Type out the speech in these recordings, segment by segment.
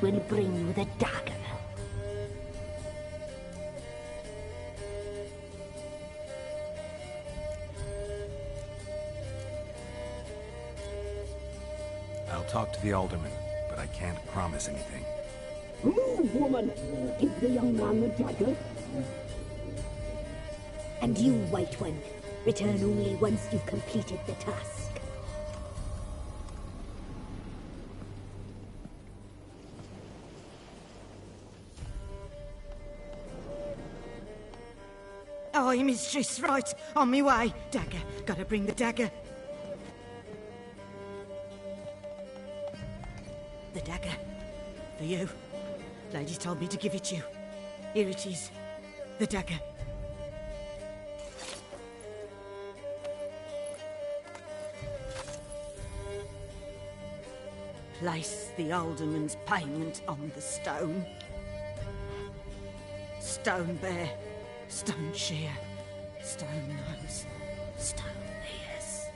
Night will bring you the dagger. I'll talk to the alderman, but I can't promise anything. Move, woman! Give the young man the dagger. And you, White One, return only once you've completed the task. Aye, mistress, right. On me way. Dagger. Gotta bring the dagger. The dagger. For you. Lady told me to give it you. Here it is. The dagger. Place the alderman's payment on the stone. Stone bear. Stone shear, stone nose, stone ears.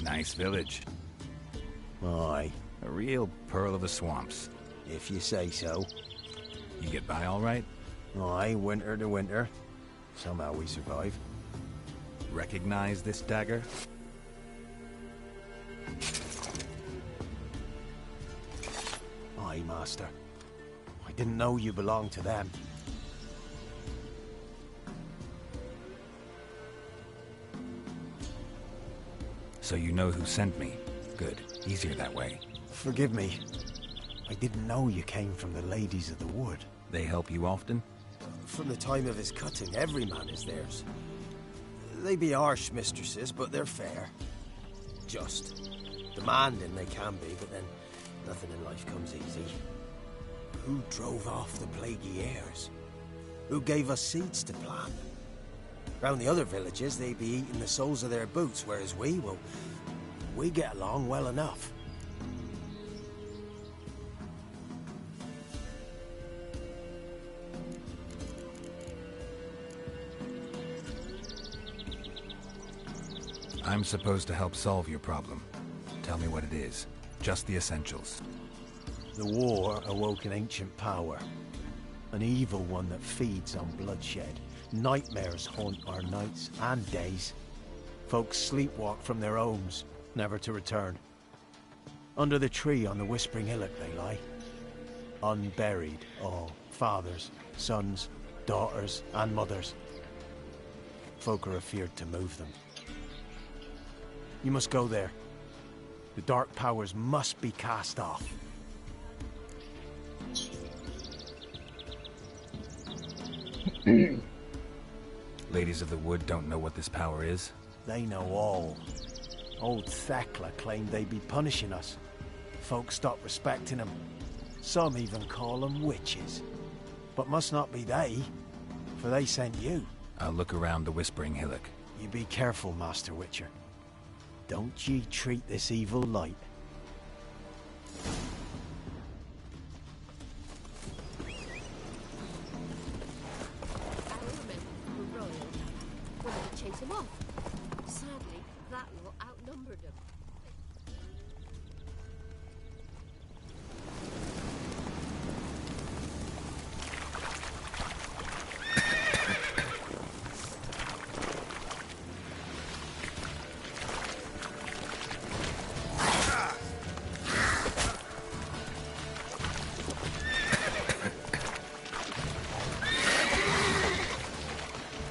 Nice village. Aye, A real pearl of the swamps. if you say so. You get by all right? Aye, winter to winter. Somehow we survive. Recognize this dagger? Aye, master. I didn't know you belonged to them. So you know who sent me. Good. Easier that way. Forgive me. I didn't know you came from the Ladies of the Wood. They help you often? From the time of his cutting, every man is theirs. They be harsh mistresses, but they're fair. Just. Demanding they can be, but then nothing in life comes easy. Who drove off the plaguey airs? Who gave us seeds to plant? Round the other villages, they be eating the soles of their boots, whereas we get along well enough. I'm supposed to help solve your problem. Tell me what it is. Just the essentials. The war awoke an ancient power. An evil one that feeds on bloodshed. Nightmares haunt our nights and days. Folks sleepwalk from their homes, never to return. Under the tree on the Whispering Hillock they lie. Unburied all. Fathers, sons, daughters, and mothers. Folk are afeared to move them. You must go there. The dark powers must be cast off. Ladies of the Wood don't know what this power is? They know all. Old Thekla claimed they'd be punishing us. Folks stopped respecting them. Some even call them witches. But must not be they, for they sent you. I'll look around the Whispering Hillock. You be careful, Master Witcher. Don't ye treat this evil light. Our men were royal. Wanted to chase him off. Sadly, that lot outnumbered him.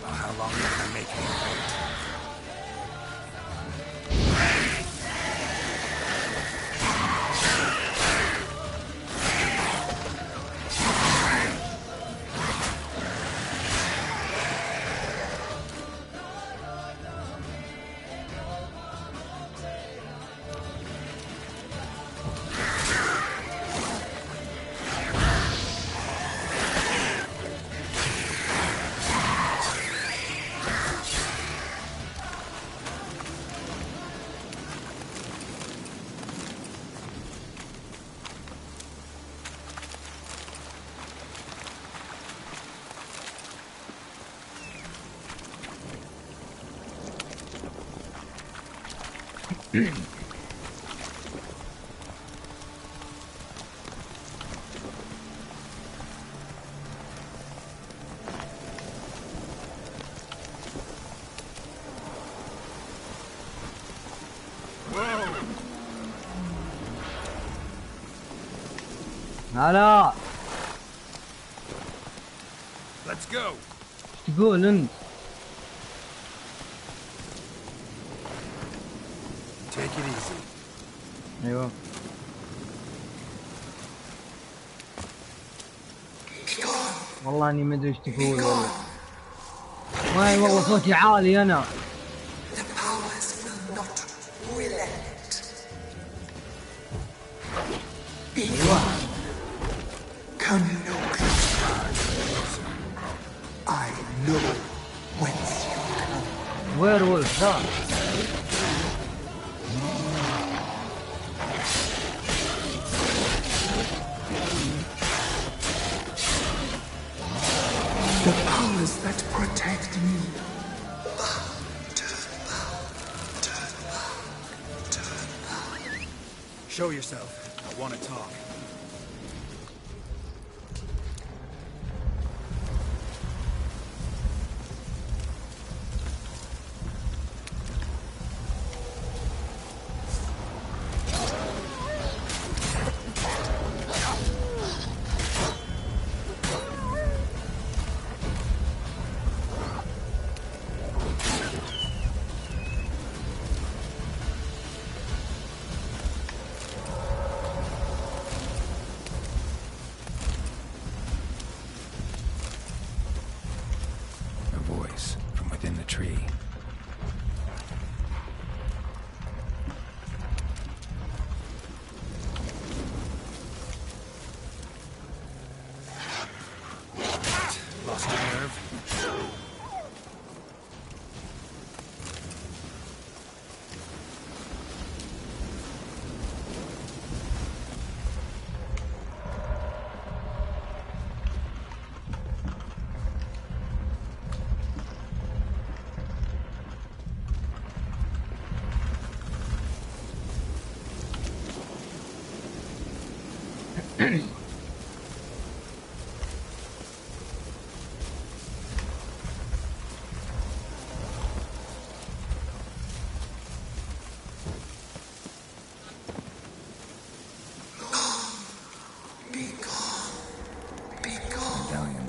How long can I make it? هلا Let's go. ايش تقول انت؟ Take it easy. ايوه والله اني ما ادري ايش تقول والله. واي والله صوتي عالي انا. The powers will not relent. Be gone. Come no closer. I know whence you come. وير وولف ذا. The power that protect me. Show yourself. I want to talk.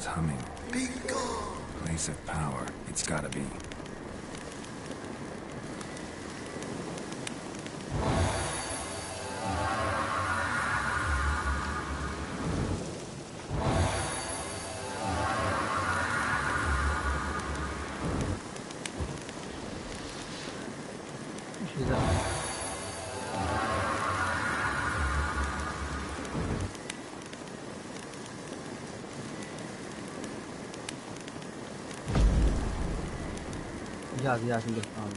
Humming. Place of power. It's gotta be. جاك القفطان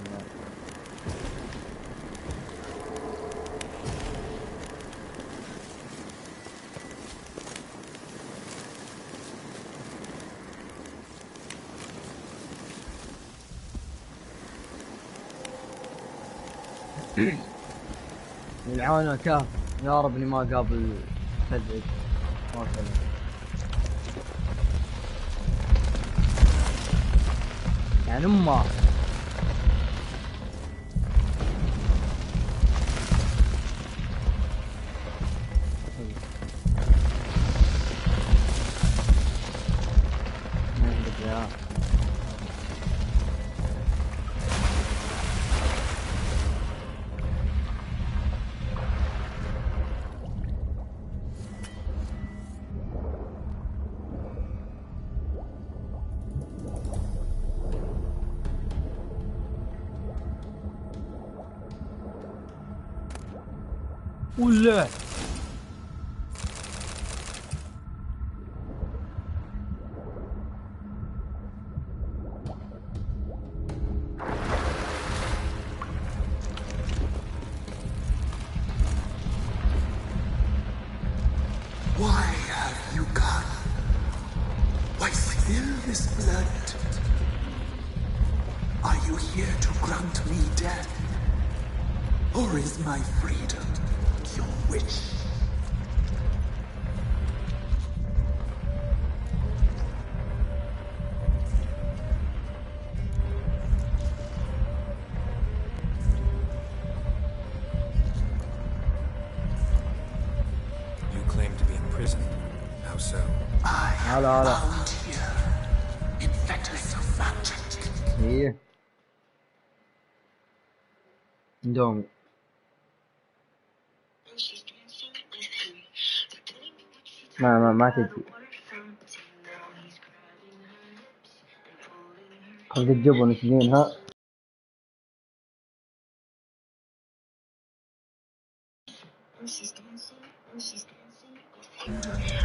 العونه كاف يا رب اني ما قابل تدعي ما كان يعني امه ولا Why have you gone? Why spill this blood? Are you here to grant me death? Or is my freedom your wish? You claim to be in prison. How so? I am bound here in fetters of magic. ايه دوم ما تجي خلق الجبن نسجينها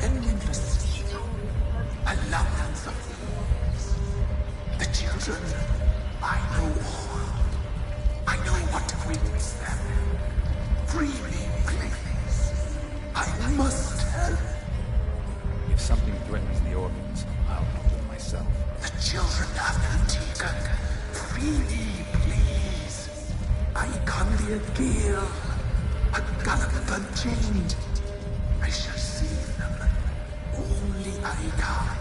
Endlessly, allowance of thieves. The children, I know all. I know what awaits them. Freely, please. I must help. If something threatens the orphans, I'll help them myself. The children have been taken. Free me, please. I can be a girl, a gallop unchained. I shall save them. Only I can.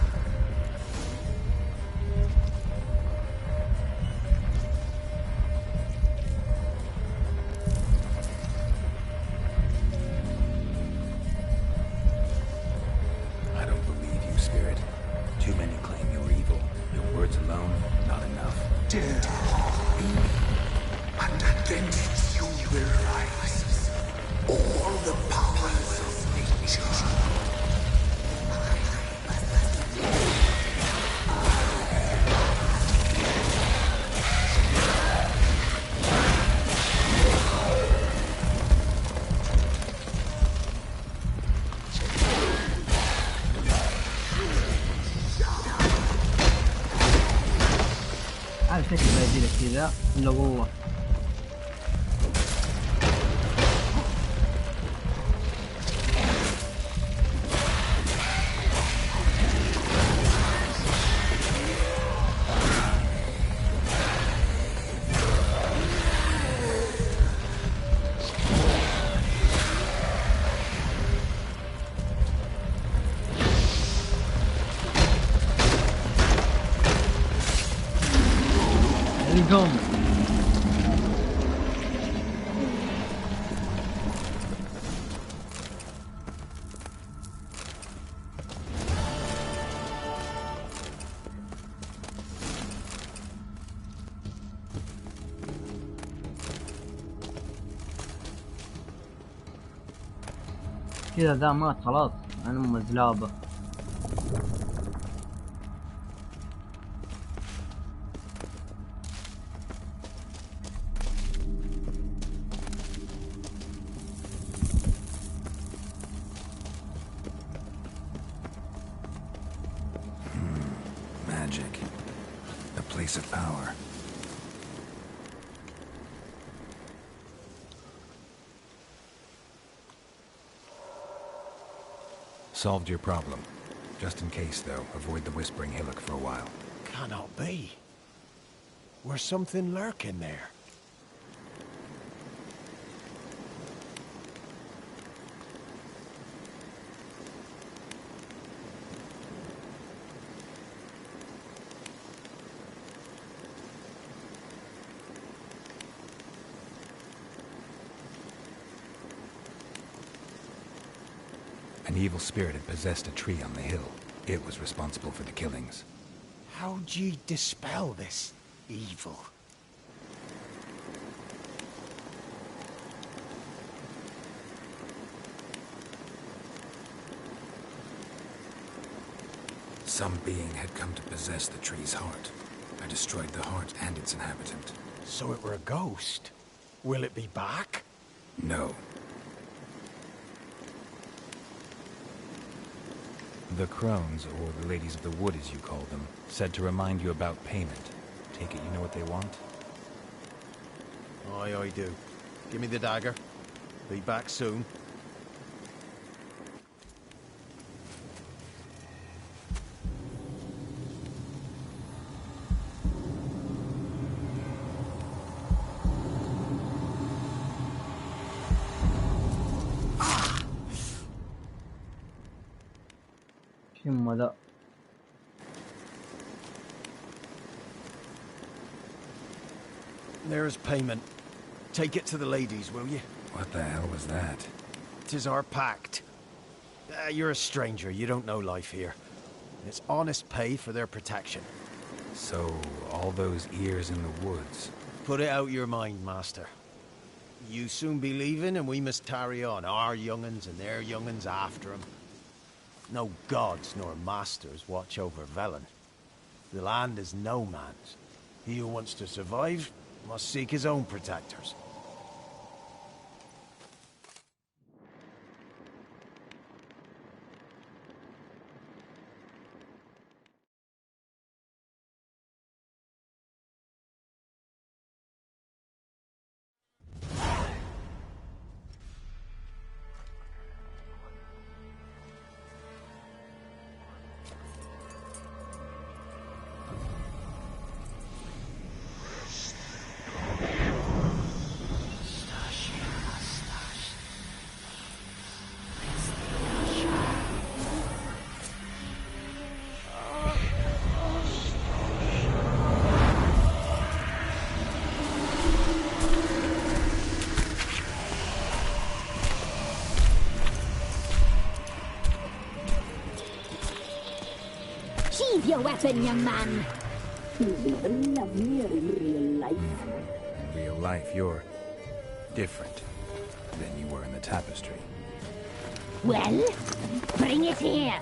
I don't believe you, Spirit. Too many claim you're evil. Your words alone, not enough. Dare harm me, and against you will rise all the powers of nature. عارف شكل بيجيلك كذا ولا قوة. القوم كذا ذا مات خلاص عن ام زلابه. Magic. A place of power. Solved your problem. Just in case, though, avoid the Whispering Hillock for a while. Cannot be. Where's something lurking there? An evil spirit had possessed a tree on the hill. It was responsible for the killings. How'd ye dispel this evil? Some being had come to possess the tree's heart. I destroyed the heart and its inhabitant. So it were a ghost. Will it be back? No. The crones, or the ladies of the wood as you call them, said to remind you about payment. Take it you know what they want? Aye, I do. Give me the dagger. Be back soon. شم ذا There's payment. Take it to the ladies, will you? What the hell was that? 'Tis our pact. You're a stranger. You don't know life here. It's honest pay for their protection. So, all those ears in the woods. Put it out your mind, master. You soon be leaving, and we must tarry on. Our young'uns and their young'uns after 'em. No gods nor masters watch over Velen. The land is no man's. He who wants to survive must seek his own protectors. happen, young man. You'll even love me in real life. In real life, you're different than you were in the tapestry. Well, bring it here.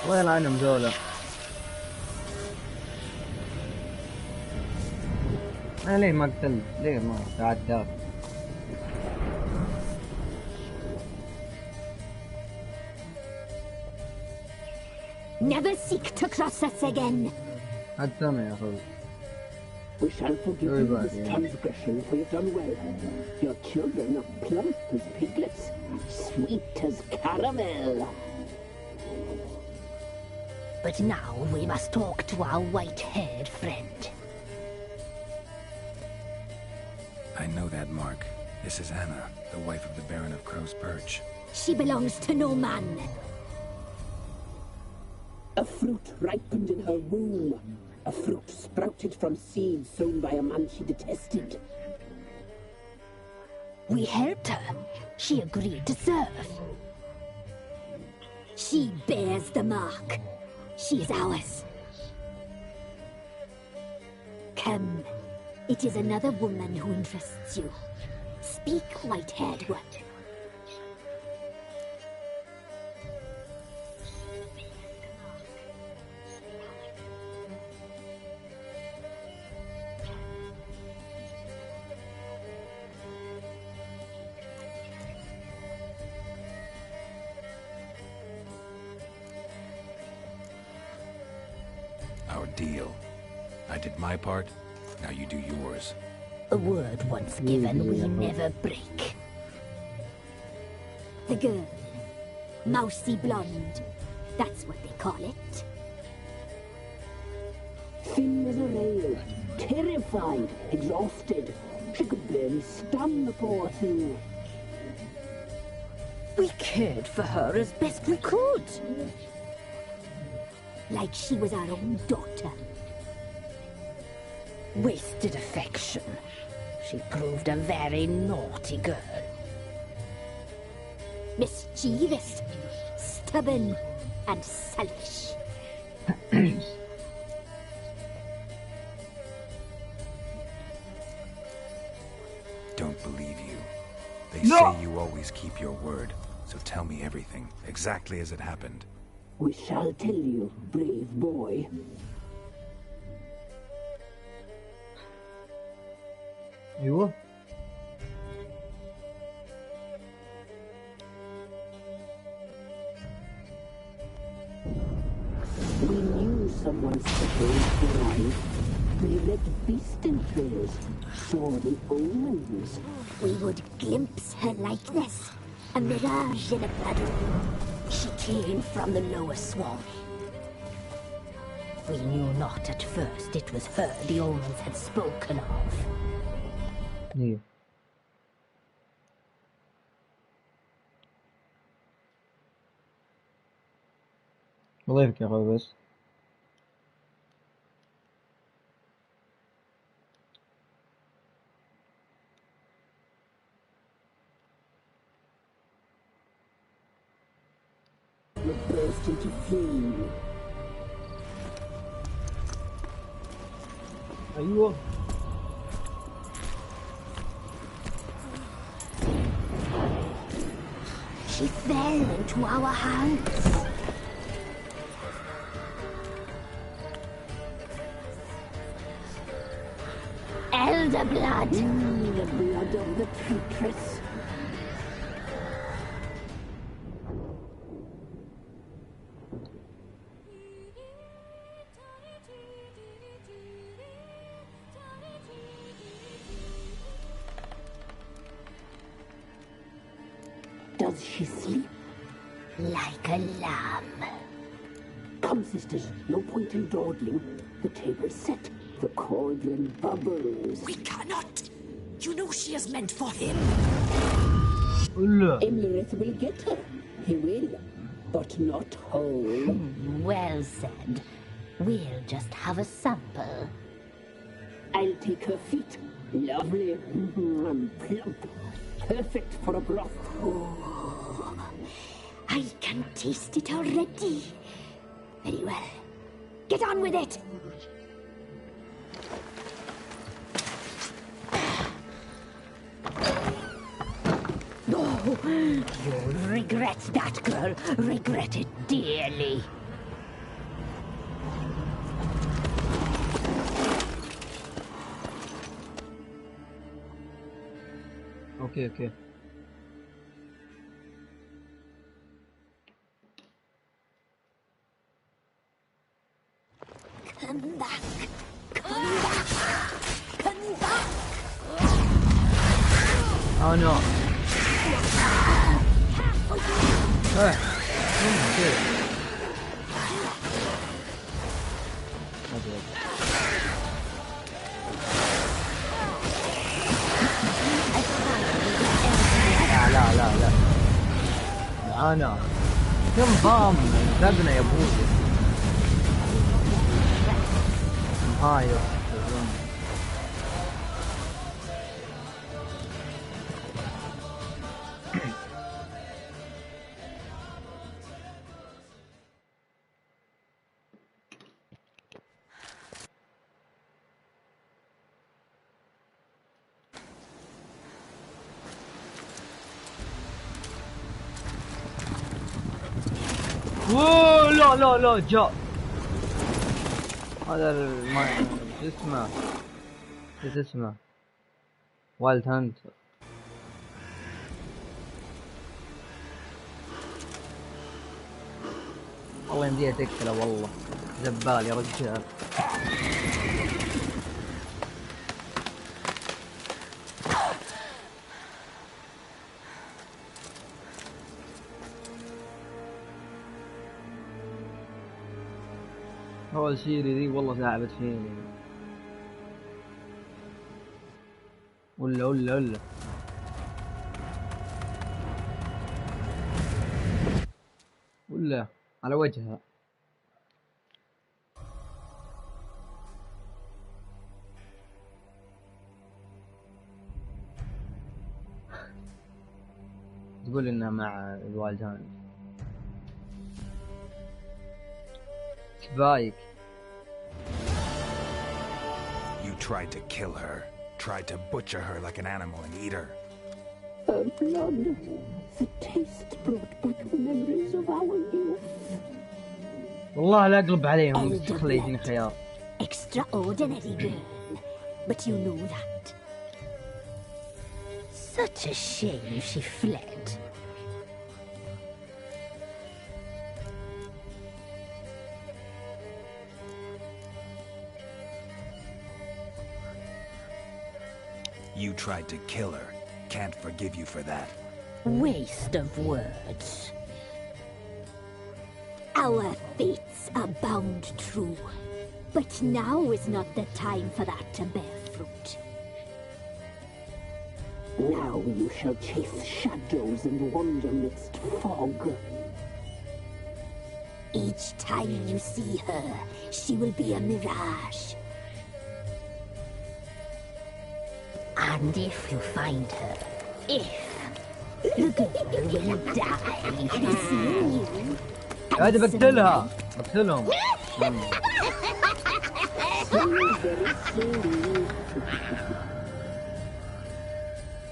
وين عنهم ذولا؟ أنا ليه ما قتلت؟ ليه ما تعدى؟ Never seek to cross us again. حتى أنا يا أخوي. We shall forgive you this transgression, for you've done well. Your children are plump as piglets, sweet as caramel. But now we must talk to our white-haired friend. I know that mark. This is Anna, the wife of the Baron of Crow's Perch. She belongs to no man. A fruit ripened in her womb. A fruit sprouted from seeds sown by a man she detested. We helped her. She agreed to serve. She bears the mark. She is ours. Come. It is another woman who interests you. Speak, white-haired one. Our deal. I did my part, now you do yours. A word once given, we never break. The girl. Mousy blonde. That's what they call it. Thin as a rail, terrified, exhausted. She could barely stand the poor thing. We cared for her as best we could. Like she was our own daughter. Wasted affection. She proved a very naughty girl. Mischievous, stubborn, and selfish. Don't believe you. They say you always keep your word, so tell me everything, exactly as it happened. We shall tell you, brave boy. أيوه. We knew someone supposed to arrive. We read beast trails, saw the omens. We would glimpse her likeness, a mirage in a puddle. She came from the lower swamp. We knew not at first it was her the omens had spoken of. إيه. وظيفك يا أخوي بس. We burst into flame. أيوه. She fell into our hands. Elder blood. The blood of the traitress. Does she sleep? Like a lamb. Come, sisters, no point in dawdling. The table's set. The cauldron bubbles. We cannot! You know she is meant for him. ولا Imlerith will get her. He will, but not whole. Well said. We'll just have a sample. I'll take her feet. Lovely and plump. Perfect for a broth. Oh, I can taste it already. Very well. Get on with it! Oh, you'll regret that, girl. Regret it dearly. اوكي Come back. Come back. Come back. Oh no. لا انا كم ضام زقنا يا ابوي. هاي لا جاء هذا شو اسمه وايلد هانت. والله يمديها تقتله والله. زبال يا رجال. أول سيري ذي والله تعبت فيني. ولا على وجهها. تقول إنها مع الوالدان. كبايك. You tried to kill her, tried to butcher her like an animal and eat her. Her blood. The taste brought back memories of our youth. والله لا أقلب عليهم خليتني خيار. Extraordinary girl. But you know that. Such a shame she fled. You tried to kill her. Can't forgive you for that. Waste of words. Our fates are bound true. But now is not the time for that to bear fruit. Now you shall chase shadows and wander midst fog. Each time you see her, she will be a mirage. And if you find her, the girl will die. Seeing you. هذا بقتلها. بقتلهم.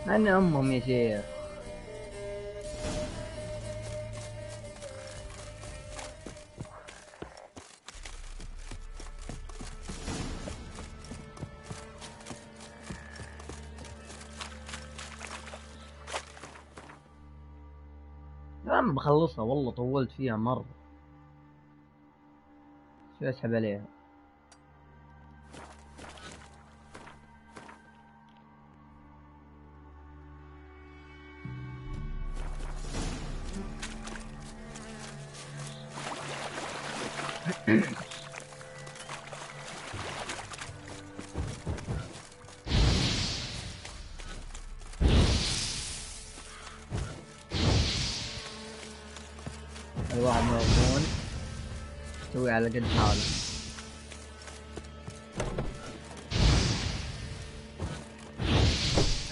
أنا أمهم يا شيخ. أنا بخلصها والله طولت فيها مرة. شو أسحب عليها؟ الواحد موهوم يسوي على قد حاله.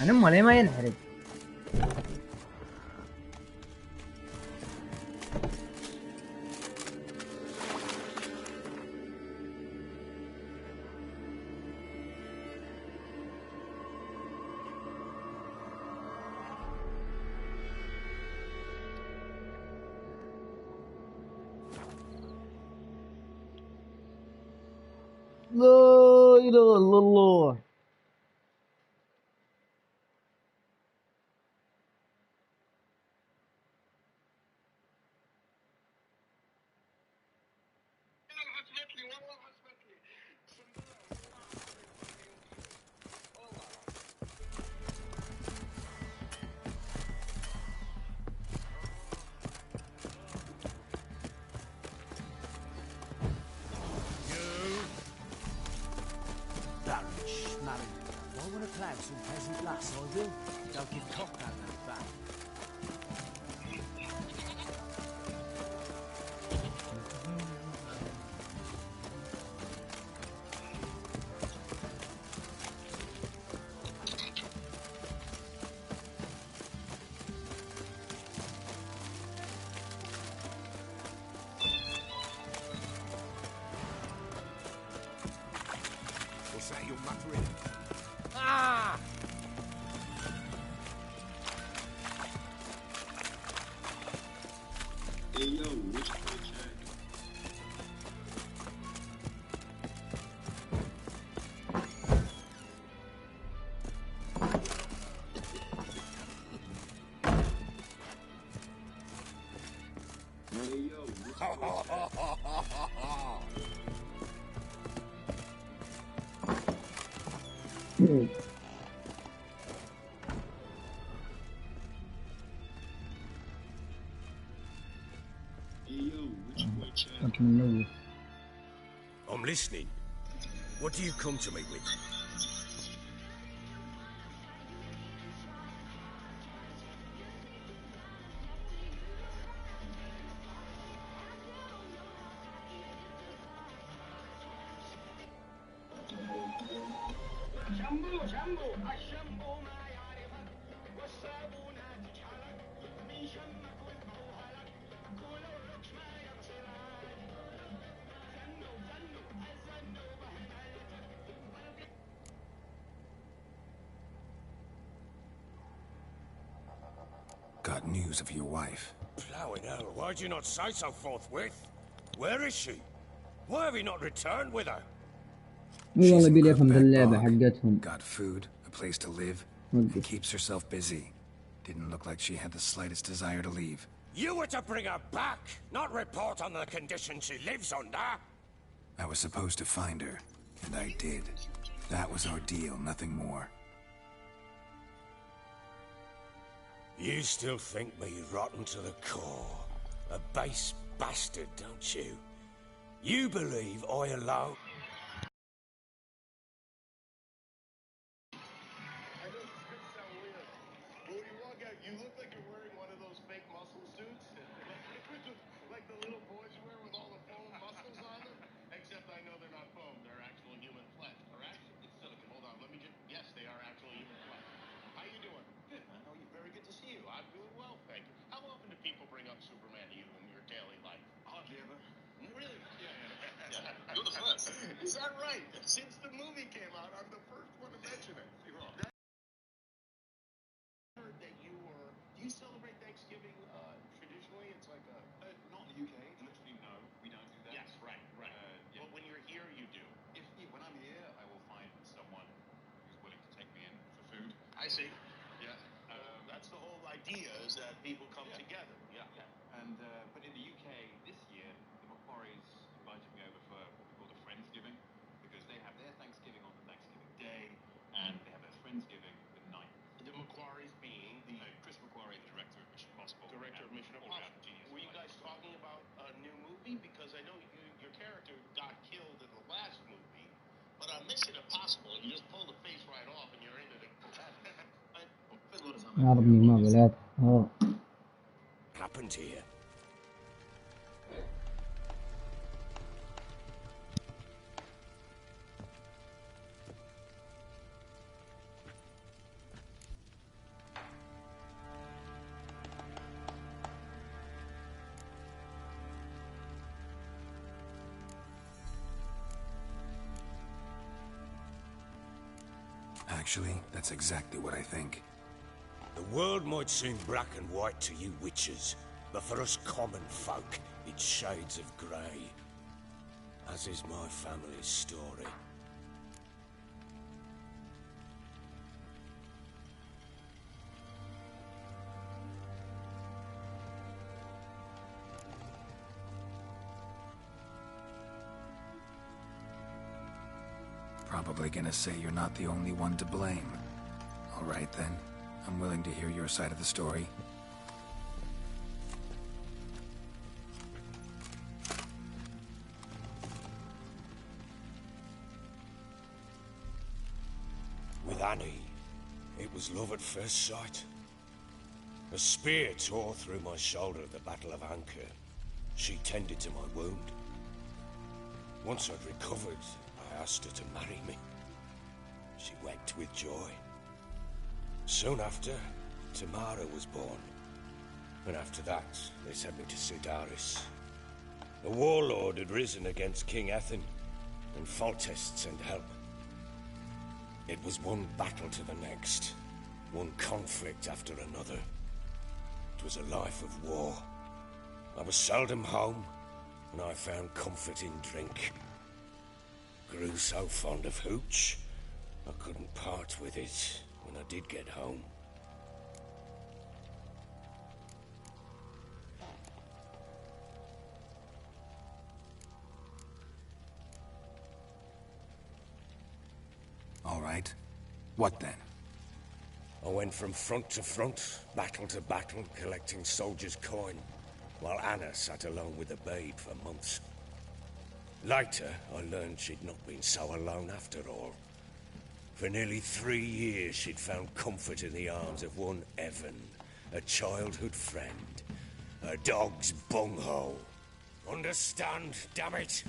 انا امه ليه ما ينحرق؟ لا اله الا الله. Some peasant lass, I will. Don't give cock down that back. What's that you're muttering? Ah! Hey yo, which check? Hey yo, which I'm listening. What do you come to me with? Got news of your wife. Plowing hell, why'd you not say so forthwith? Where is she? Why have you not returned with her? والله بيدي افهم اللعبة حقتهم. Got food, a place to live, and keeps herself busy. Didn't look like she had the slightest desire to leave. You were to bring her back, not report on the conditions she lives under. I was supposed to find her, and I did. That was our deal, nothing more. You still think me rotten to the core. A base bastard, don't you? You believe I alone... You look like you're wearing one of those fake muscle suits. Like the little boys wear with all the foam muscles on them. Except I know they're not foam, they're actual human flesh, correct? It's silicone. Hold on, let me just... Yes, they are actual human flesh. How you doing? Good, man. Oh, you're very good to see you. I'm doing well, thank you. How often do people bring up Superman to you in your daily life? Hardly ever. Really? Yeah. You're the first. Is that right? Since the movie came out, I'm the first one to mention it. You're wrong. Heard that you were... Do you celebrate Thanksgiving traditionally? It's like a... not in the UK. Literally, no. We don't do that. Yes, right. Yeah. But when you're here, you do. When I'm here, I will find someone who's willing to take me in for food. I see. Yeah. That's the whole idea, is that people come together. Yeah. And, but in the UK, this year, the Macquaries invited me over for what we call the Friendsgiving, because they have their Thanksgiving on the Thanksgiving Day, and they have their Friendsgiving the night. The Macquaries being the... Chris Macquarie, the director of Mission Impossible. Director of Mission Impossible. Were you guys talking about a new movie? Because I know your character got killed in the last movie, but on Mission Impossible, you just pull the face right off and you're into the... عربني ما بلاد. Happened here. Actually, that's exactly what I think. The world might seem black and white to you witches, but for us common folk, it's shades of grey. As is my family's story. Probably gonna say you're not the only one to blame. All right then, I'm willing to hear your side of the story. With Annie, it was love at first sight. A spear tore through my shoulder at the Battle of Anchor. She tended to my wound. Once I'd recovered, I asked her to marry me. She wept with joy. Soon after, Tamara was born. And after that, they sent me to Sidaris. A warlord had risen against King Ethan, and Foltest sent help. It was one battle to the next, one conflict after another. It was a life of war. I was seldom home, and I found comfort in drink. Grew so fond of hooch, I couldn't part with it when I did get home. All right. What then? I went from front to front, battle to battle, collecting soldiers' coin, while Anna sat alone with the babe for months. Later, I learned she'd not been so alone after all. For nearly 3 years, she'd found comfort in the arms of one Evan, a childhood friend, a dog's bunghole. Understand, damn it?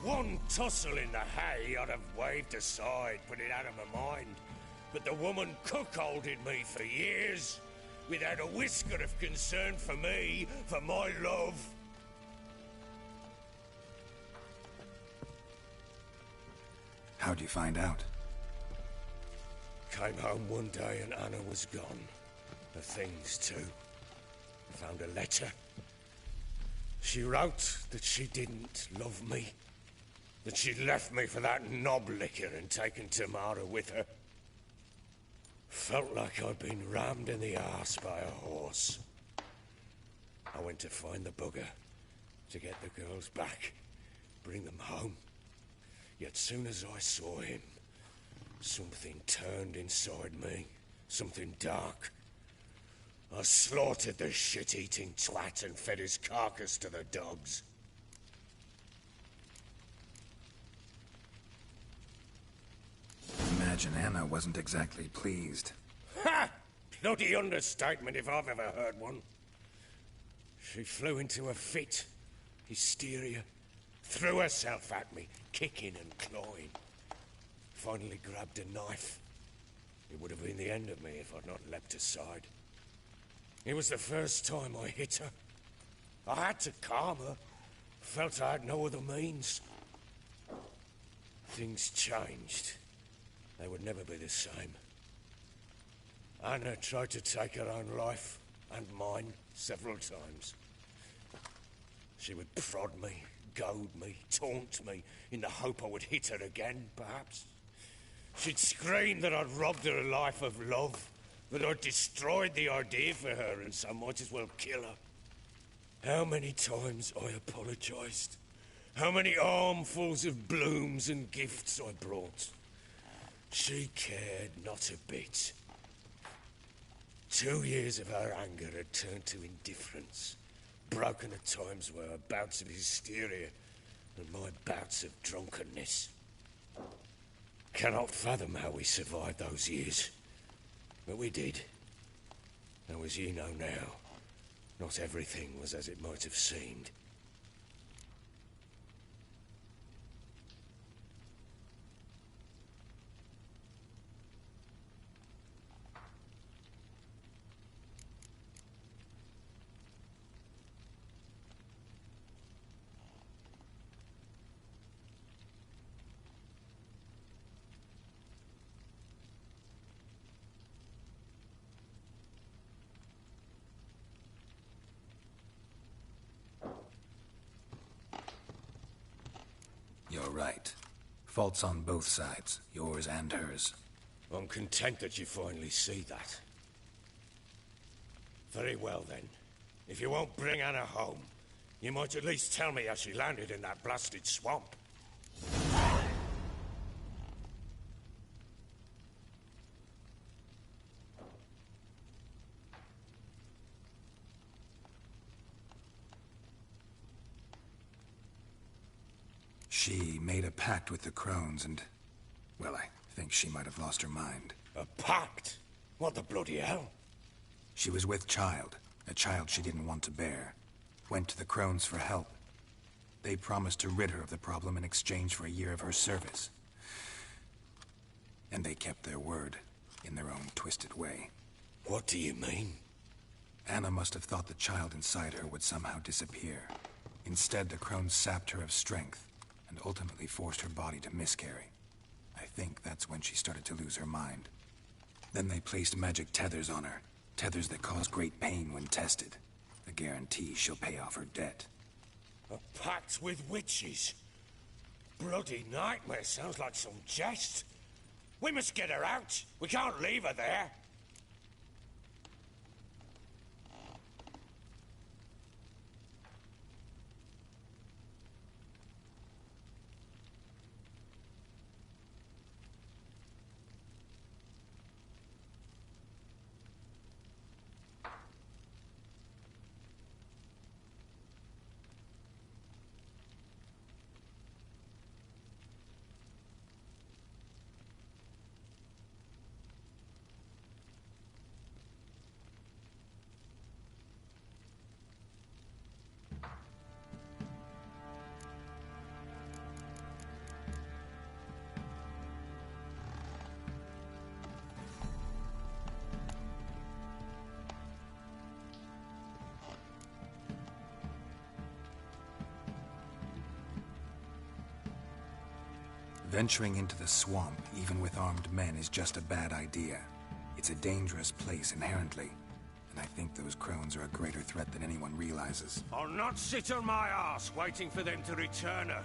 One tussle in the hay I'd have waved aside, put it out of my mind. But the woman cuckolded me for years, without a whisker of concern for me, for my love. How'd you find out? Came home one day and Anna was gone. Her things too. Found a letter. She wrote that she didn't love me. That she'd left me for that knob licker and taken Tamara with her. Felt like I'd been rammed in the arse by a horse. I went to find the bugger, to get the girls back, bring them home. Yet soon as I saw him, something turned inside me, something dark. I slaughtered the shit-eating twat and fed his carcass to the dogs. Imagine Anna wasn't exactly pleased. Ha! Bloody understatement if I've ever heard one. She flew into a fit, hysteria, threw herself at me, kicking and clawing. Finally grabbed a knife. It would have been the end of me if I'd not leapt aside. It was the first time I hit her. I had to calm her. Felt I had no other means. Things changed. They would never be the same. Anna tried to take her own life, and mine, several times. She would prod me, goad me, taunt me, in the hope I would hit her again, perhaps. She'd scream that I'd robbed her life of love, that I'd destroyed the idea for her, and so might as well kill her. How many times I apologized. How many armfuls of blooms and gifts I brought. She cared not a bit. 2 years of her anger had turned to indifference, broken at times by her bouts of hysteria and my bouts of drunkenness. Cannot fathom how we survived those years, but we did. Though as you know now, not everything was as it might have seemed. right. Faults on both sides, yours and hers. I'm content that you finally see that. Very well, then. If you won't bring Anna home, you might at least tell me how she landed in that blasted swamp. She made a pact with the crones and... well, I think she might have lost her mind. A pact? What the bloody hell? She was with child, a child she didn't want to bear. Went to the crones for help. They promised to rid her of the problem in exchange for a year of her service. And they kept their word, in their own twisted way. What do you mean? Anna must have thought the child inside her would somehow disappear. Instead, the crones sapped her of strength, and ultimately forced her body to miscarry. I think that's when she started to lose her mind. Then they placed magic tethers on her. Tethers that cause great pain when tested. A guarantee she'll pay off her debt. A pact with witches? Bloody nightmare, sounds like some jest. We must get her out. We can't leave her there. Venturing into the swamp, even with armed men, is just a bad idea. It's a dangerous place inherently, and I think those crones are a greater threat than anyone realizes. I'll not sit on my ass waiting for them to return her.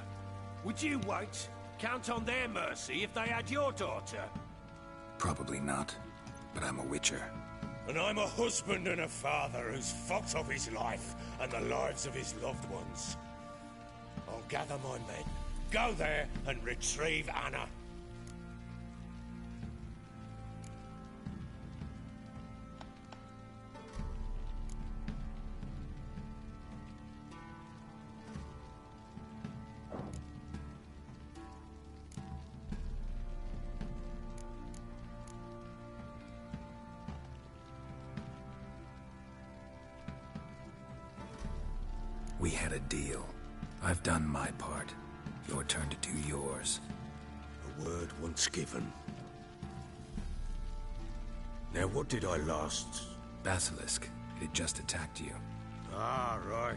Would you wait? Count on their mercy if they had your daughter? Probably not, but I'm a witcher. And I'm a husband and a father who's fought of his life and the lives of his loved ones. I'll gather my men. Go there and retrieve Anna. We had a deal. I've done my part. Your turn to do yours. A word once given. Now, what did I last? Basilisk. It had just attacked you. Ah, right.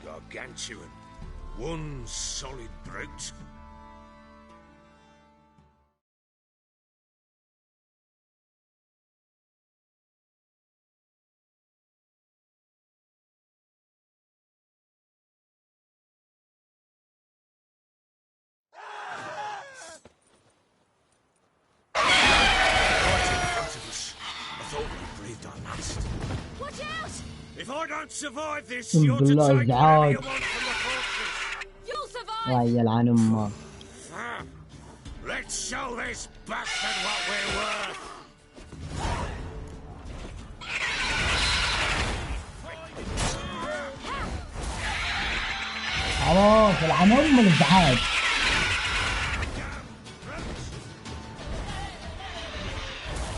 Gargantuan. One solid brute. If I don't survive this, you're to take anyone from the fortress. You'll survive. الله يلعن امه. Let's show this bastard what we're worth. خلاص يلعن ام الازعاج.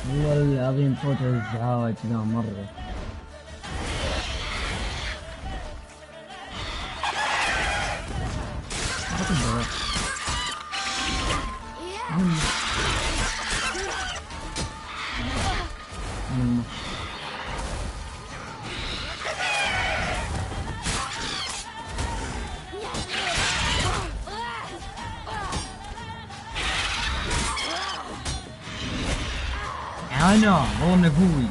والله العظيم صوت الازعاج ذا مرة. أنا والله قوي.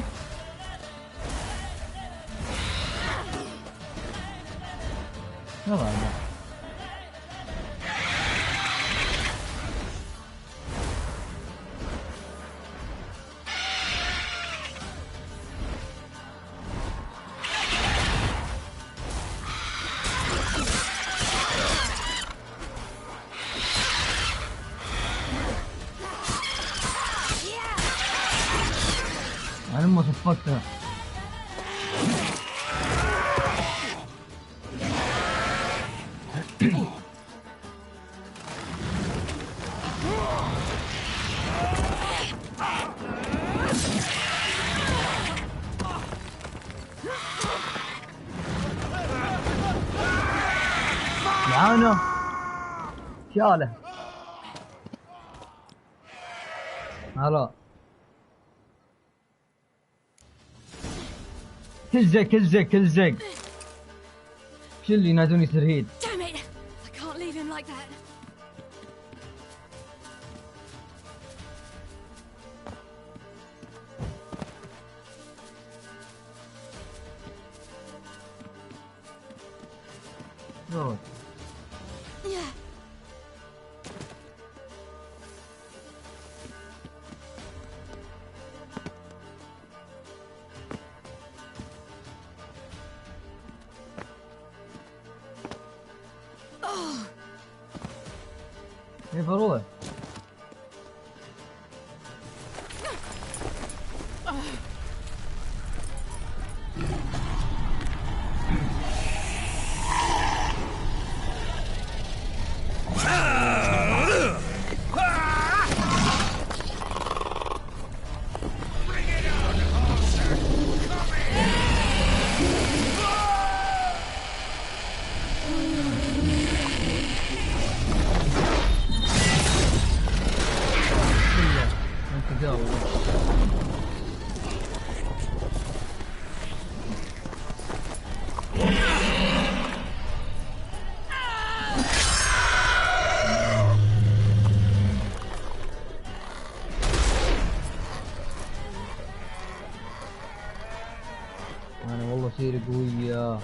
طفقتها. معانا شاله. هلا كل زق شو اللي ينادوني ترهيد. Damn it! I can't leave him like that. روح. Yeah. كيف اروح؟ انا والله سيري قوية.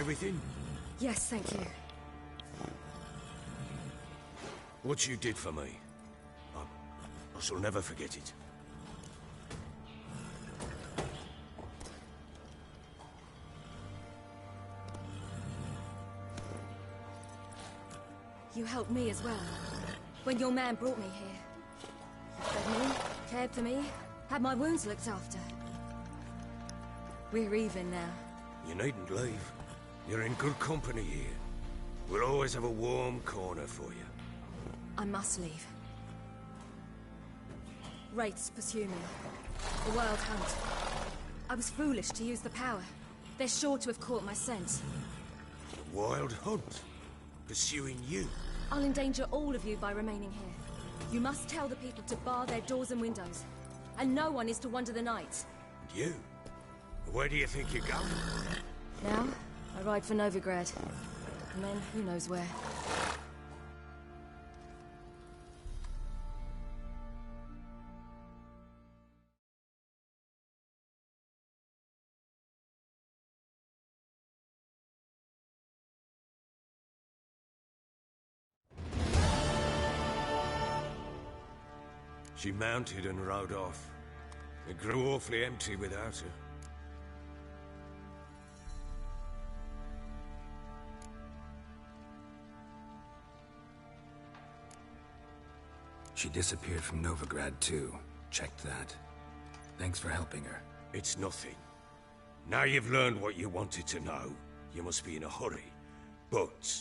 Everything? Yes, thank you. What you did for me, I shall never forget it. You helped me as well. When your man brought me here. You fed me, cared for me, had my wounds looked after. We're even now. You needn't leave. You're in good company here. We'll always have a warm corner for you. I must leave. Wraiths pursue me. The wild hunt. I was foolish to use the power. They're sure to have caught my scent. A wild hunt? Pursuing you? I'll endanger all of you by remaining here. You must tell the people to bar their doors and windows. And no one is to wander the night. And you? Where do you think you're going? Now, I ride for Novigrad. And then, who knows where. She mounted and rode off. It grew awfully empty without her. She disappeared from Novigrad too. Checked that. Thanks for helping her. It's nothing. Now you've learned what you wanted to know, you must be in a hurry. But,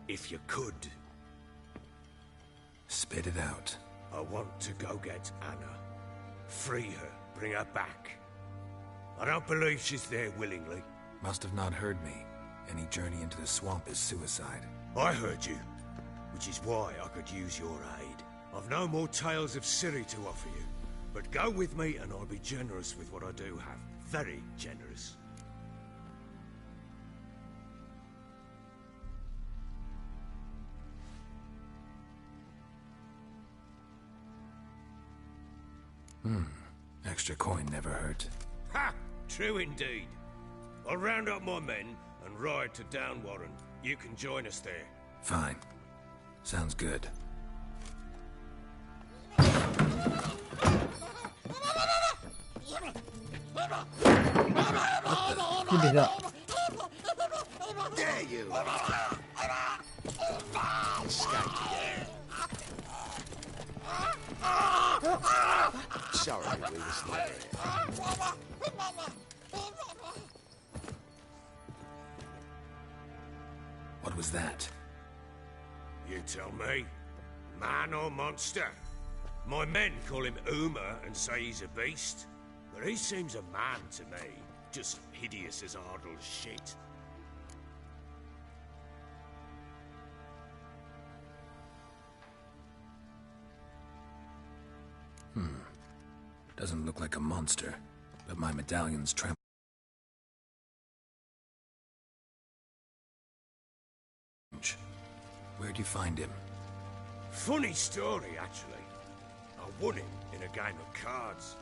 if you could... Spit it out. I want to go get Anna. Free her, bring her back. I don't believe she's there willingly. Must have not heard me. Any journey into the swamp is suicide. I heard you, which is why I could use your aid. I've no more tales of Ciri to offer you, but go with me and I'll be generous with what I do have. Very generous. Extra coin never hurt. Ha! True indeed. I'll round up my men and ride to Downwarren. You can join us there. Fine. Sounds good. Give me that. There you are. Escaped again. Sorry, we were still here. What was that? You tell me. Man or monster? My men call him Uma and say he's a beast. But he seems a man to me. Just hideous as Ardle's shit. Doesn't look like a monster, but my medallion's trembling. Where'd you find him? Funny story, actually. I won him in a game of cards.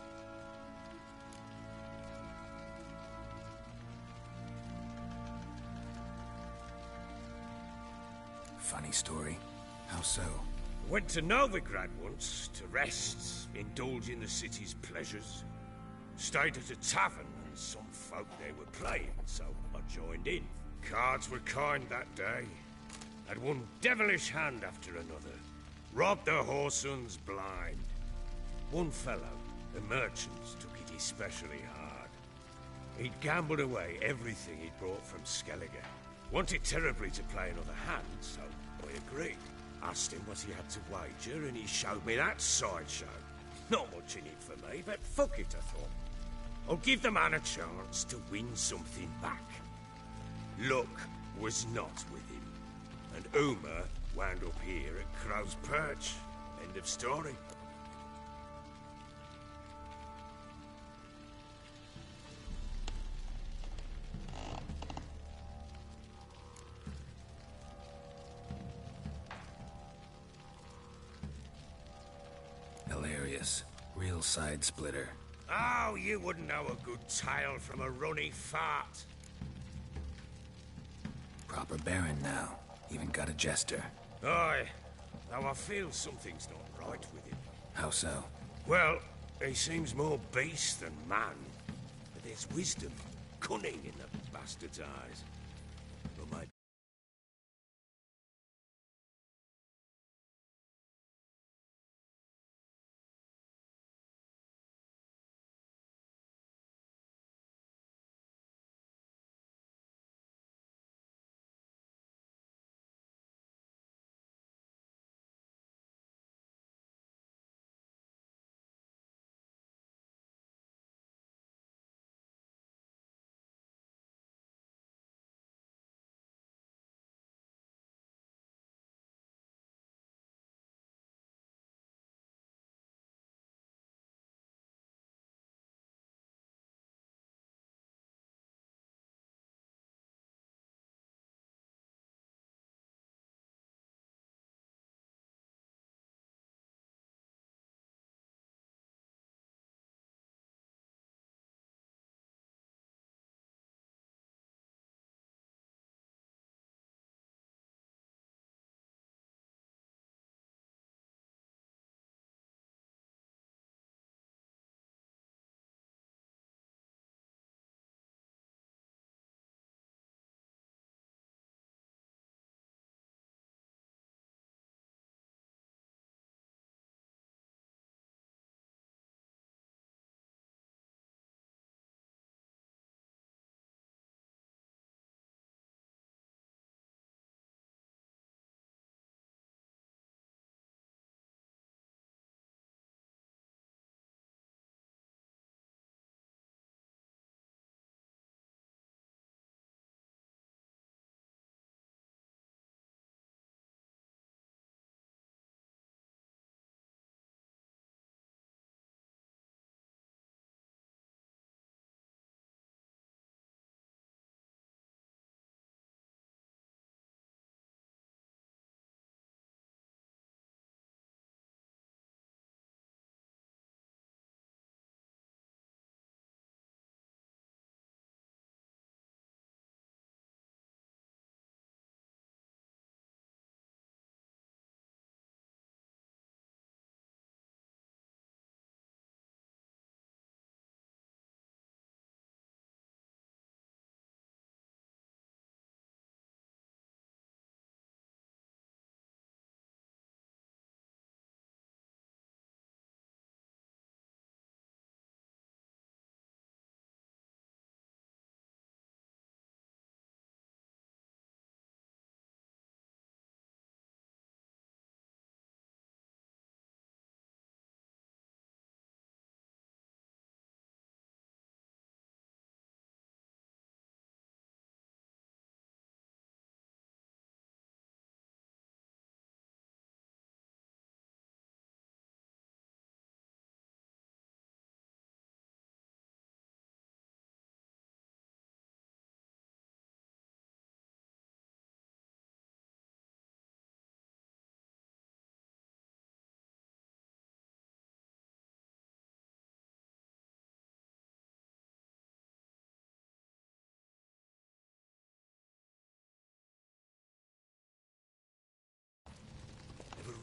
Funny story. How so? Went to Novigrad once to rest, indulge in the city's pleasures. Stayed at a tavern and some folk there were playing, so I joined in. Cards were kind that day. Had one devilish hand after another. Robbed the whoresons blind. One fellow, a merchant, took it especially hard. He'd gambled away everything he'd brought from Skellige. Wanted terribly to play another hand, so I agreed. Asked him what he had to wager, and he showed me that sideshow. Not much in it for me, but fuck it, I thought. I'll give the man a chance to win something back. Luck was not with him, and Uma wound up here at Crow's Perch. End of story. Hilarious. Real side splitter. Oh, you wouldn't know a good tale from a runny fart. Proper baron now. Even got a jester. Aye, though I feel something's not right with him. How so? Well, he seems more beast than man. But there's wisdom, cunning in the bastard's eyes. But my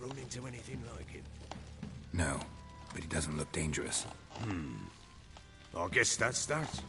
run into anything like him? No, but he doesn't look dangerous. I guess that's that.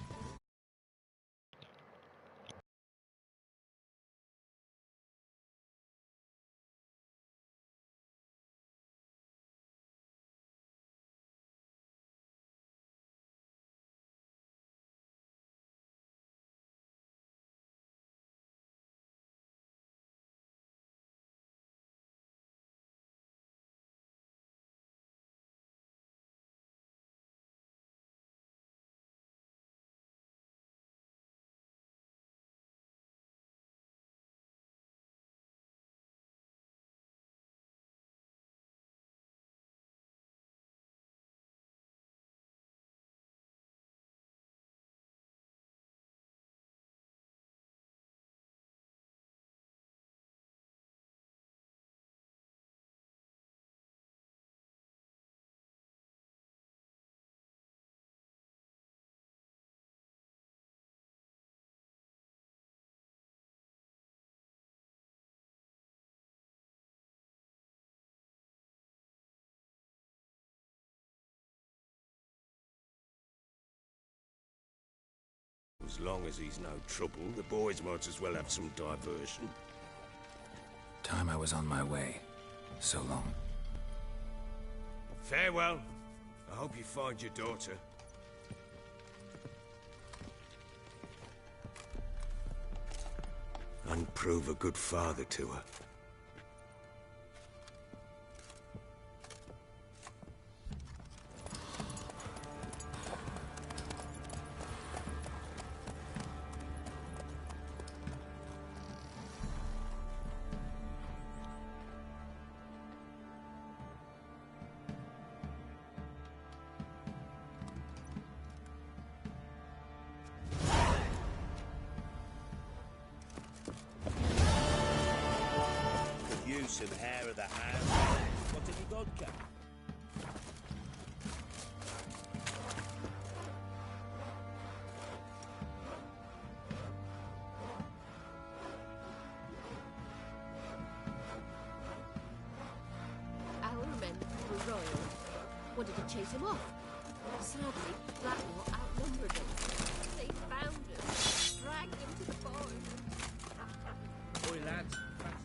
As long as he's no trouble, the boys might as well have some diversion. Time I was on my way. So long. Farewell. I hope you find your daughter. And prove a good father to her. Some hair of the house. What have you got, Cap? Our men were royal. Wanted to chase him off. Sadly, Blackmore outnumbered them. They found him, dragged him to the barn. Boy, lads, fancy.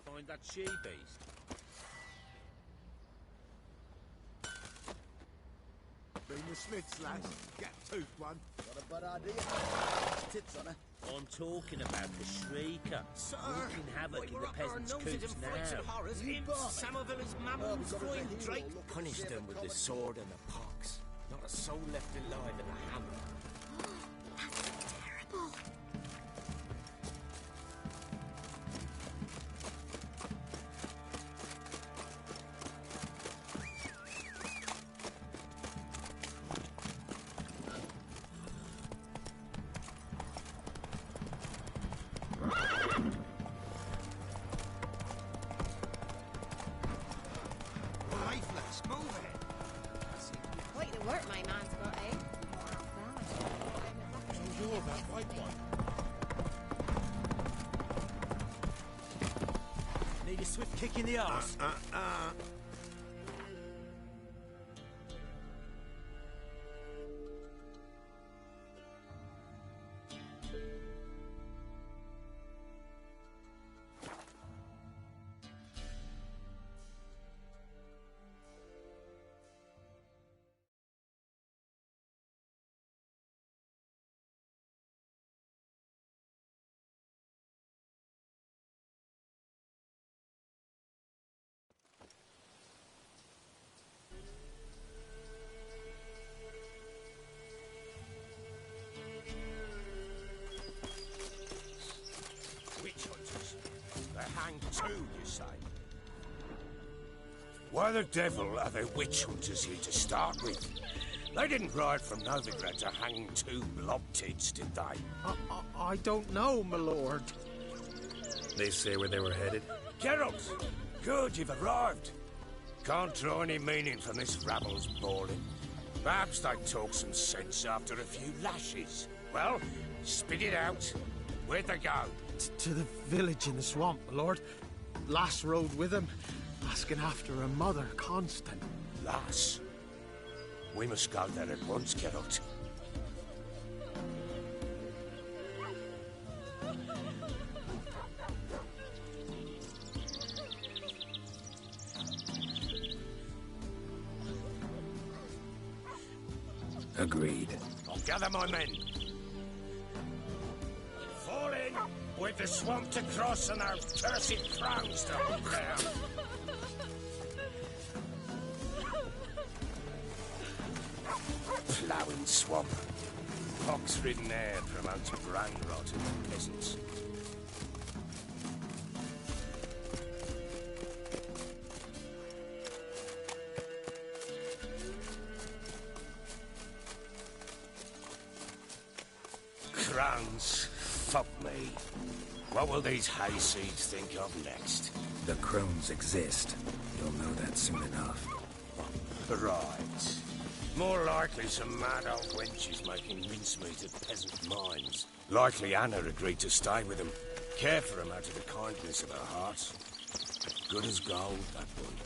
Find that she-beast. Been the Smiths, lads. Get toothed one. Not a bad idea. Tits on her. I'm talking about the Shrieker. Sir, wreaking havoc in the peasants' coops now. Horrors, Samovilla's mammals, flying drake. Punish them with the sword and the pox. Not a soul left alive in the hamlet. That's terrible. Need a swift kick in the arse. Too, you say? Why the devil are there witch hunters here to start with? They didn't ride from Novigrad to hang 2 blob tits, did they? I don't know, my lord. They say where they were headed? Geralt! Good, you've arrived. Can't draw any meaning from this rabble's bawling. Perhaps they'd talk some sense after a few lashes. Well, spit it out. Where'd they go? To the village in the swamp, my lord. Lass rode with him, asking after her mother, Constant. Lass? We must go there at once, Geralt. Agreed. I'll gather my men. Fall in! With the swamp to cross and our cursed crowns to hunt down. Ploughing swamp. Pox-ridden air promotes brand rot in the peasants. Crowns. Fuck me. What will these hayseeds think of next? The crones exist. You'll know that soon enough. Right. More likely some mad old wenches making mincemeat of peasant minds. Likely Anna agreed to stay with them. Care for them out of the kindness of her heart. Good as gold, that one.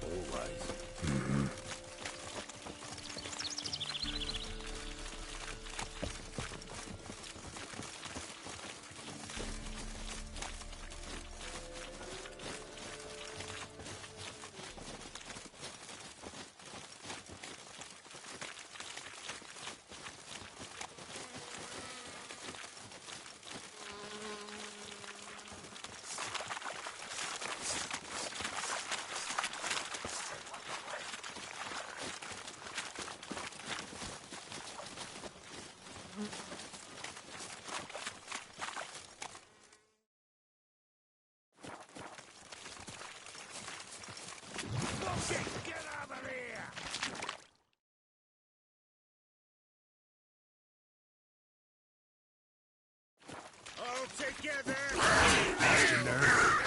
Always. Mm-hmm. Get over here! All together! Lost your nerve?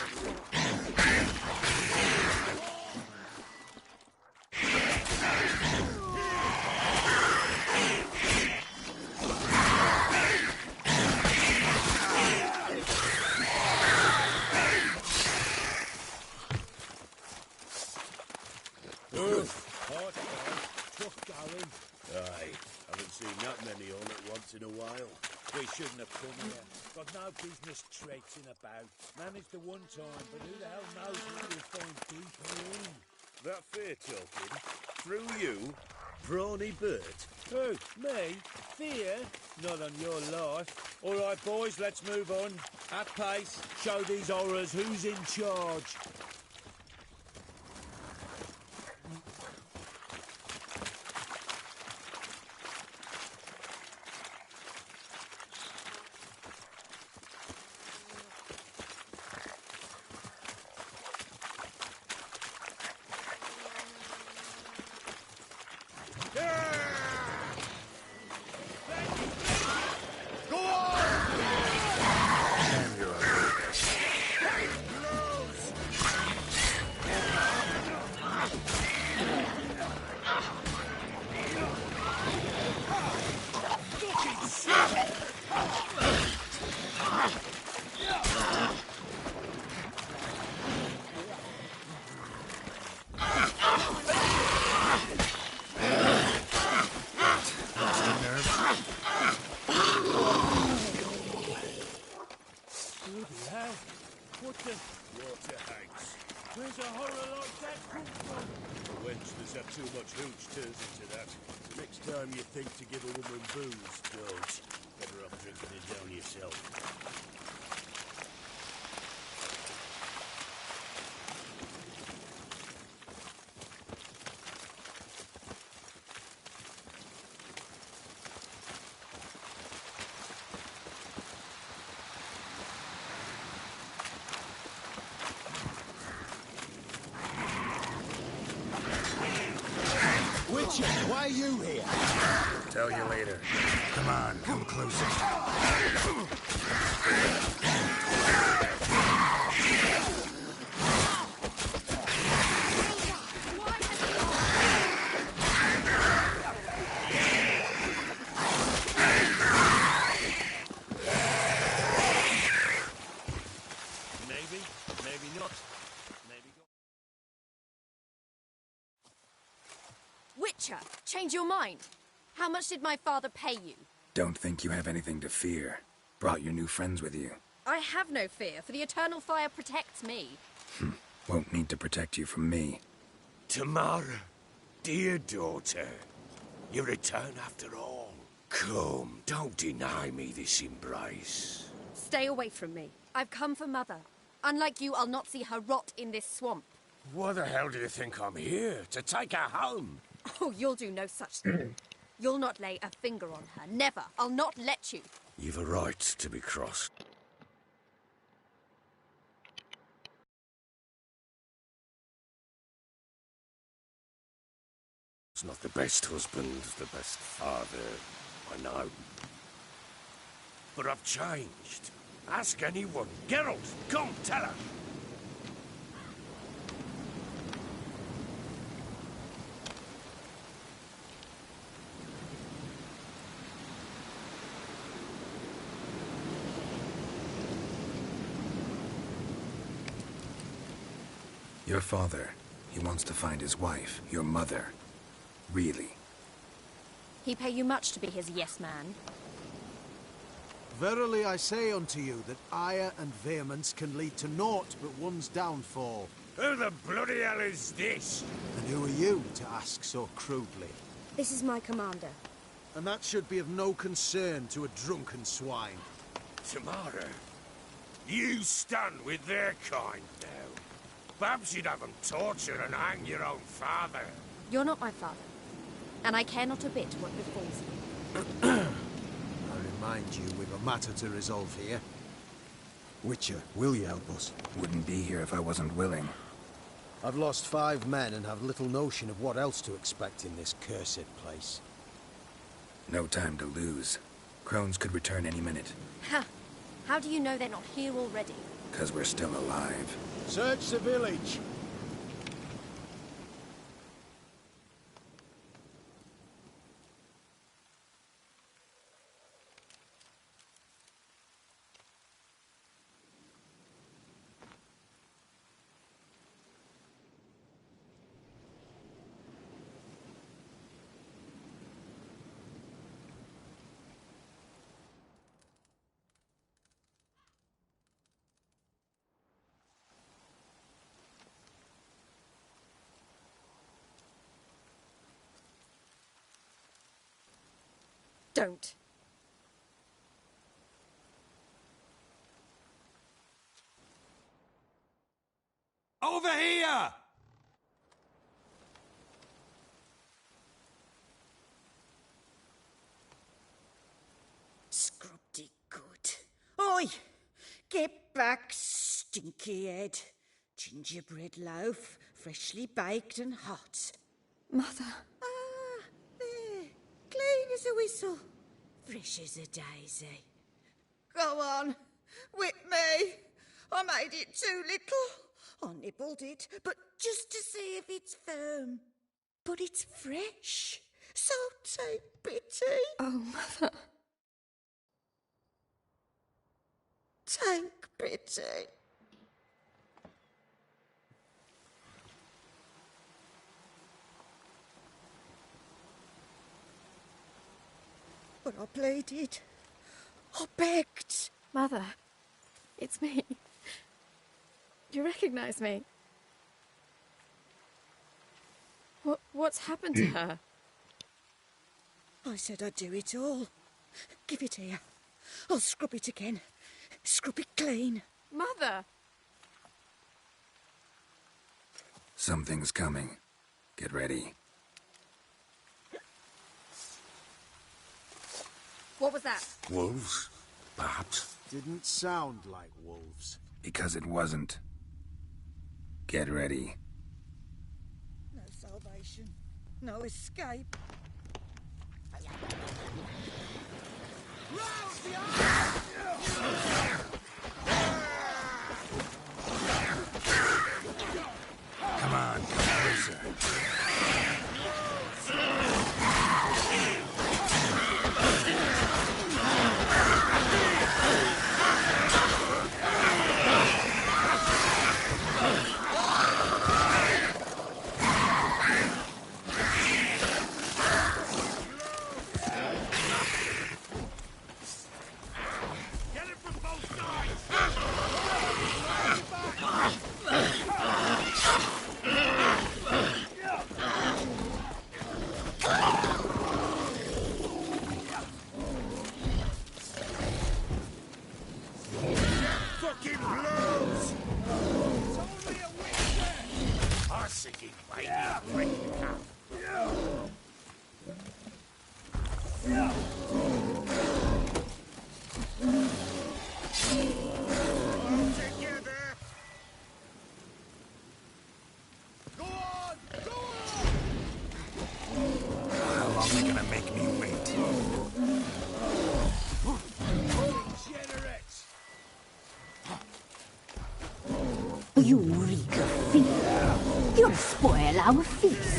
In a while. We shouldn't have come here. Got no business traipsing about. Managed the one time, but who the hell knows what we'll find deeper in? That fair talking? Through you? Brawny Bert? Who? Me? Fear? Not on your life. All right, boys, let's move on. At pace. Show these horrors who's in charge. To give a woman booze, don't. Better off drinking it down yourself. Witcher, why are you here? Tell you later. Come on, come closer. Maybe, maybe not. Maybe go. Witcher, change your mind. How much did my father pay you? Don't think you have anything to fear. Brought your new friends with you. I have no fear, for the eternal fire protects me. Won't need to protect you from me. Tamara, dear daughter, you return after all. Come, don't deny me this embrace. Stay away from me. I've come for Mother. Unlike you, I'll not see her rot in this swamp. Why the hell do you think I'm here? To take her home? Oh, you'll do no such thing. You'll not lay a finger on her. Never. I'll not let you. You've a right to be cross. It's not the best husband, the best father, I know. But I've changed. Ask anyone. Geralt, come, tell her. Your father, he wants to find his wife, your mother. Really. He pay you much to be his yes man. Verily I say unto you that ire and vehemence can lead to naught but one's downfall. Who the bloody hell is this? And who are you to ask so crudely? This is my commander. And that should be of no concern to a drunken swine. Tamara, you stand with their kind now. Perhaps you'd have them torture and hang your own father. You're not my father, and I care not a bit what befalls you. I remind you, we've a matter to resolve here. Witcher, will you help us? Wouldn't be here if I wasn't willing. I've lost 5 men and have little notion of what else to expect in this cursed place. No time to lose. Crones could return any minute. Ha! How do you know they're not here already? 'Cause we're still alive. Search the village! Don't. Over here! Scrubbed it good. Oi! Get back, stinky head. Gingerbread loaf, freshly baked and hot. Mother. Ah, there. Clean as a whistle. Fresh as a daisy. Go on. Whip me. I made it too little. I nibbled it, but just to see if it's firm. But it's fresh. So take pity. Oh, Mother. Take pity. But I pleaded. I begged. Mother, it's me. You recognize me? What's happened to her? I said I'd do it all. Give it here. I'll scrub it again. Scrub it clean. Mother! Something's coming. Get ready. What was that? Wolves? Perhaps. Didn't sound like wolves. Because it wasn't. Get ready. No salvation. No escape. Come on, come closer. You reek of fear. You'll spoil our feast.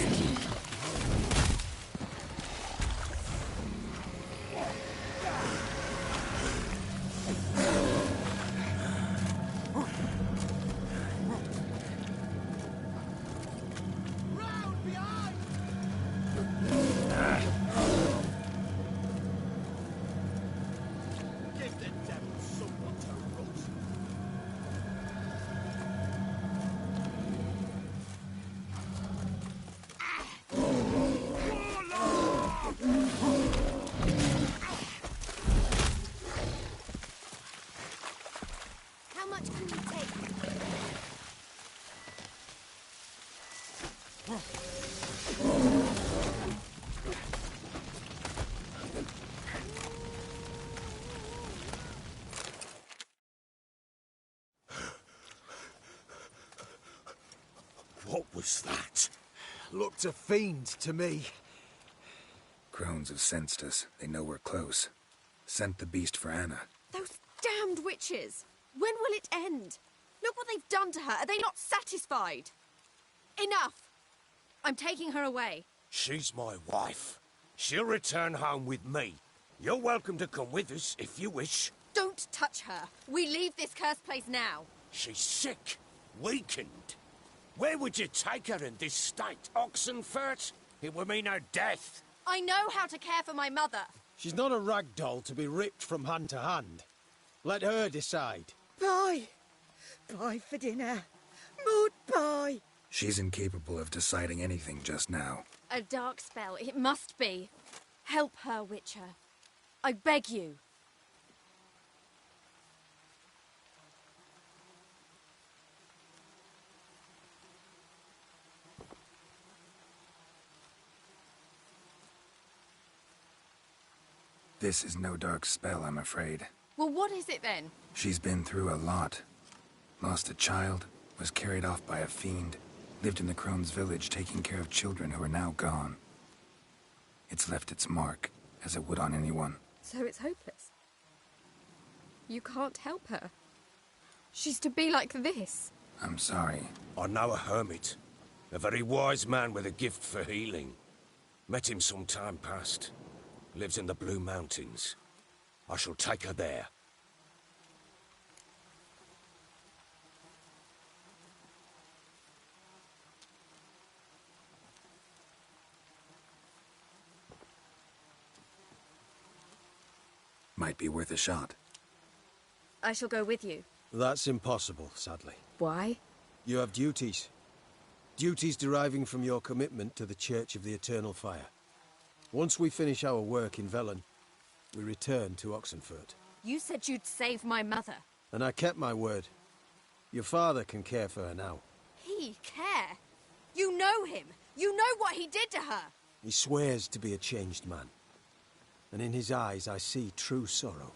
What was that? Looked a fiend to me. Crones have sensed us. They know we're close. Sent the beast for Anna. Those damned witches! When will it end? Look what they've done to her. Are they not satisfied? Enough! I'm taking her away. She's my wife. She'll return home with me. You're welcome to come with us if you wish. Don't touch her. We leave this cursed place now. She's sick, weakened. Where would you take her in this state? Oxenfurt? It would mean her death. I know how to care for my mother. She's not a rag doll to be ripped from hand to hand. Let her decide. Bye. Bye for dinner. Mood bye. She's incapable of deciding anything just now. A dark spell, it must be. Help her, Witcher. I beg you. This is no dark spell, I'm afraid. Well, what is it then? She's been through a lot. Lost a child, was carried off by a fiend, lived in the crone's village taking care of children who are now gone. It's left its mark, as it would on anyone. So it's hopeless. You can't help her. She's to be like this. I'm sorry. I know a hermit. A very wise man with a gift for healing. Met him some time past. Lives in the Blue Mountains. I shall take her there. Might be worth a shot. I shall go with you. That's impossible, sadly. Why? You have duties. Duties deriving from your commitment to the Church of the Eternal Fire. Once we finish our work in Velen, we return to Oxenfurt. You said you'd save my mother. And I kept my word. Your father can care for her now. He care? You know him. You know what he did to her. He swears to be a changed man. And in his eyes I see true sorrow.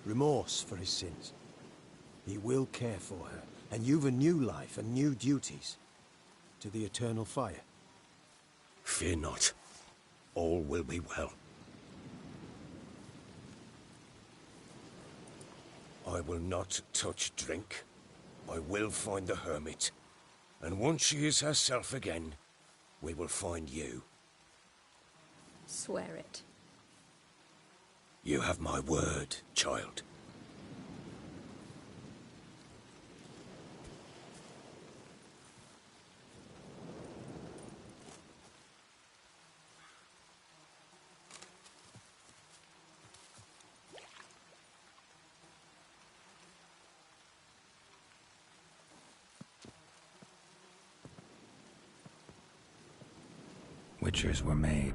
Remorse for his sins. He will care for her. And you've a new life and new duties. To the Eternal Fire. Fear not. All will be well. I will not touch drink. I will find the hermit. And once she is herself again, we will find you. Swear it. You have my word, child. Witchers were made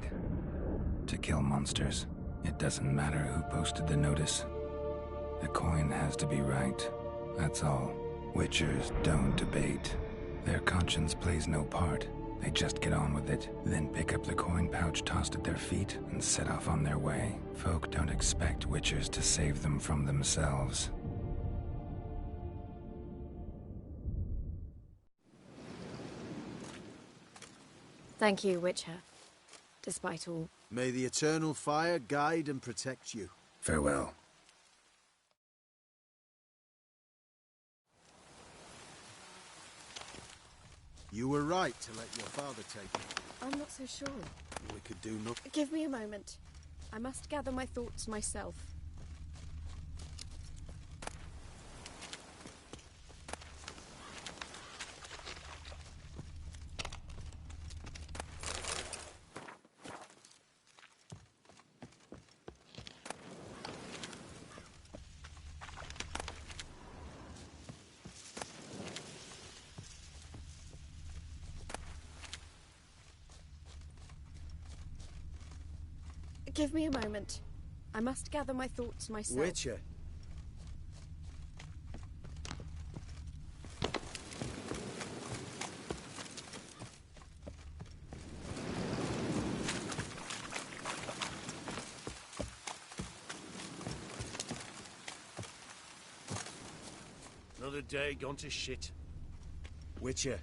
to kill monsters. It doesn't matter who posted the notice. The coin has to be right. That's all. Witchers don't debate. Their conscience plays no part. They just get on with it, then pick up the coin pouch tossed at their feet and set off on their way. Folk don't expect witchers to save them from themselves. Thank you, Witcher. Despite all. May the Eternal Fire guide and protect you. Farewell. You were right to let your father take it. I'm not so sure. We could do nothing. Give me a moment. I must gather my thoughts myself. Give me a moment. I must gather my thoughts myself. Witcher. Another day gone to shit. Witcher.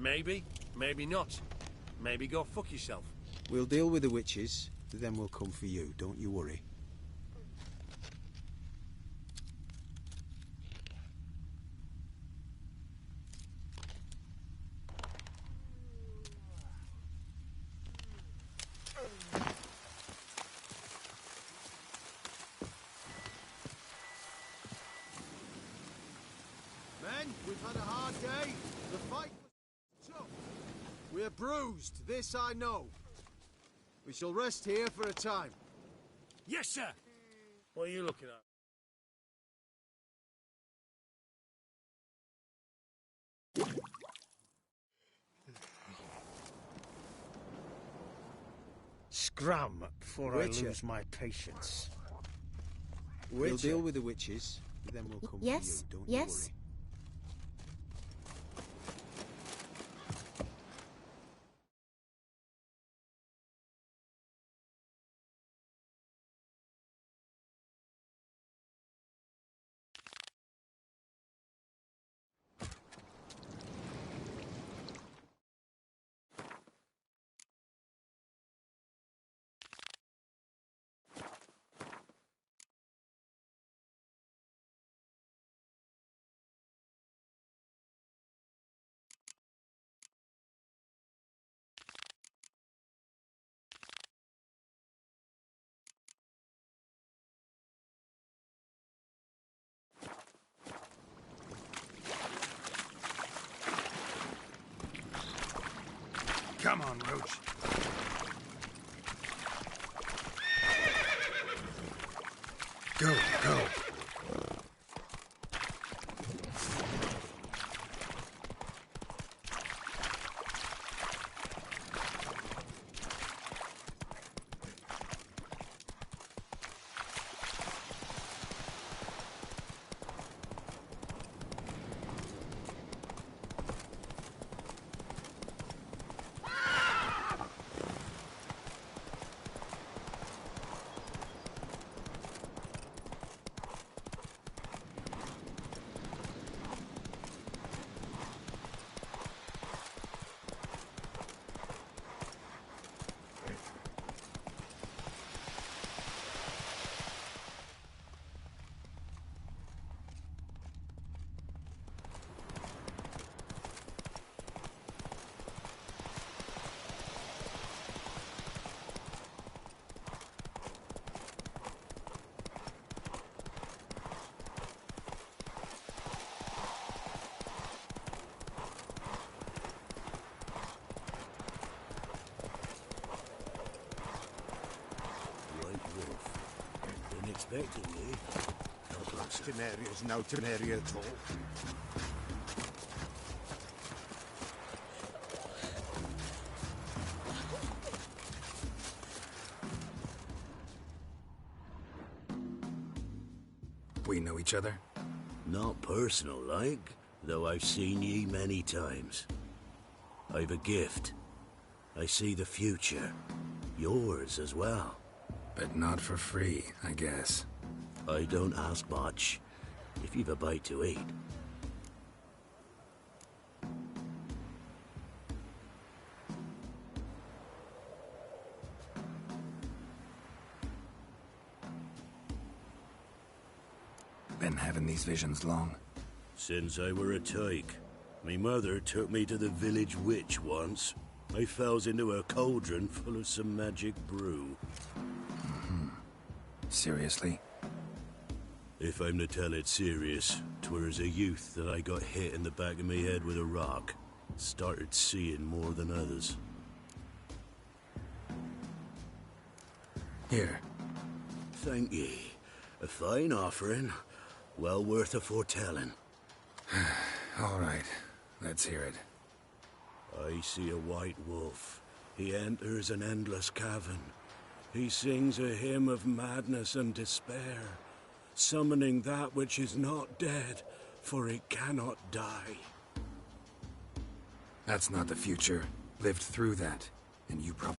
Maybe, maybe not. Maybe go fuck yourself. We'll deal with the witches, then we'll come for you, don't you worry. Men, we've had a hard day. The fight was tough. We're bruised, this I know. We shall rest here for a time. Yes, sir. What are you looking at? Scram before Witcher. I lose my patience. We'll deal with the witches, then we'll come Yes, for you, don't yes. you Come on, Roach. Go, go. Expecting me. No blast area's no area at all. We know each other? Not personal like, though I've seen ye many times. I've a gift. I see the future. Yours as well. But not for free, I guess. I don't ask much, if you've a bite to eat. Been having these visions long? Since I were a tyke. Me mother took me to the village witch once. I fells into a cauldron full of some magic brew. Seriously? If I'm to tell it serious, 'twere as a youth that I got hit in the back of me head with a rock. Started seeing more than others. Here. Thank ye. A fine offering. Well worth a foretelling. All right. Let's hear it. I see a white wolf. He enters an endless cavern. He sings a hymn of madness and despair, summoning that which is not dead, for it cannot die. That's not the future. Lived through that, and you probably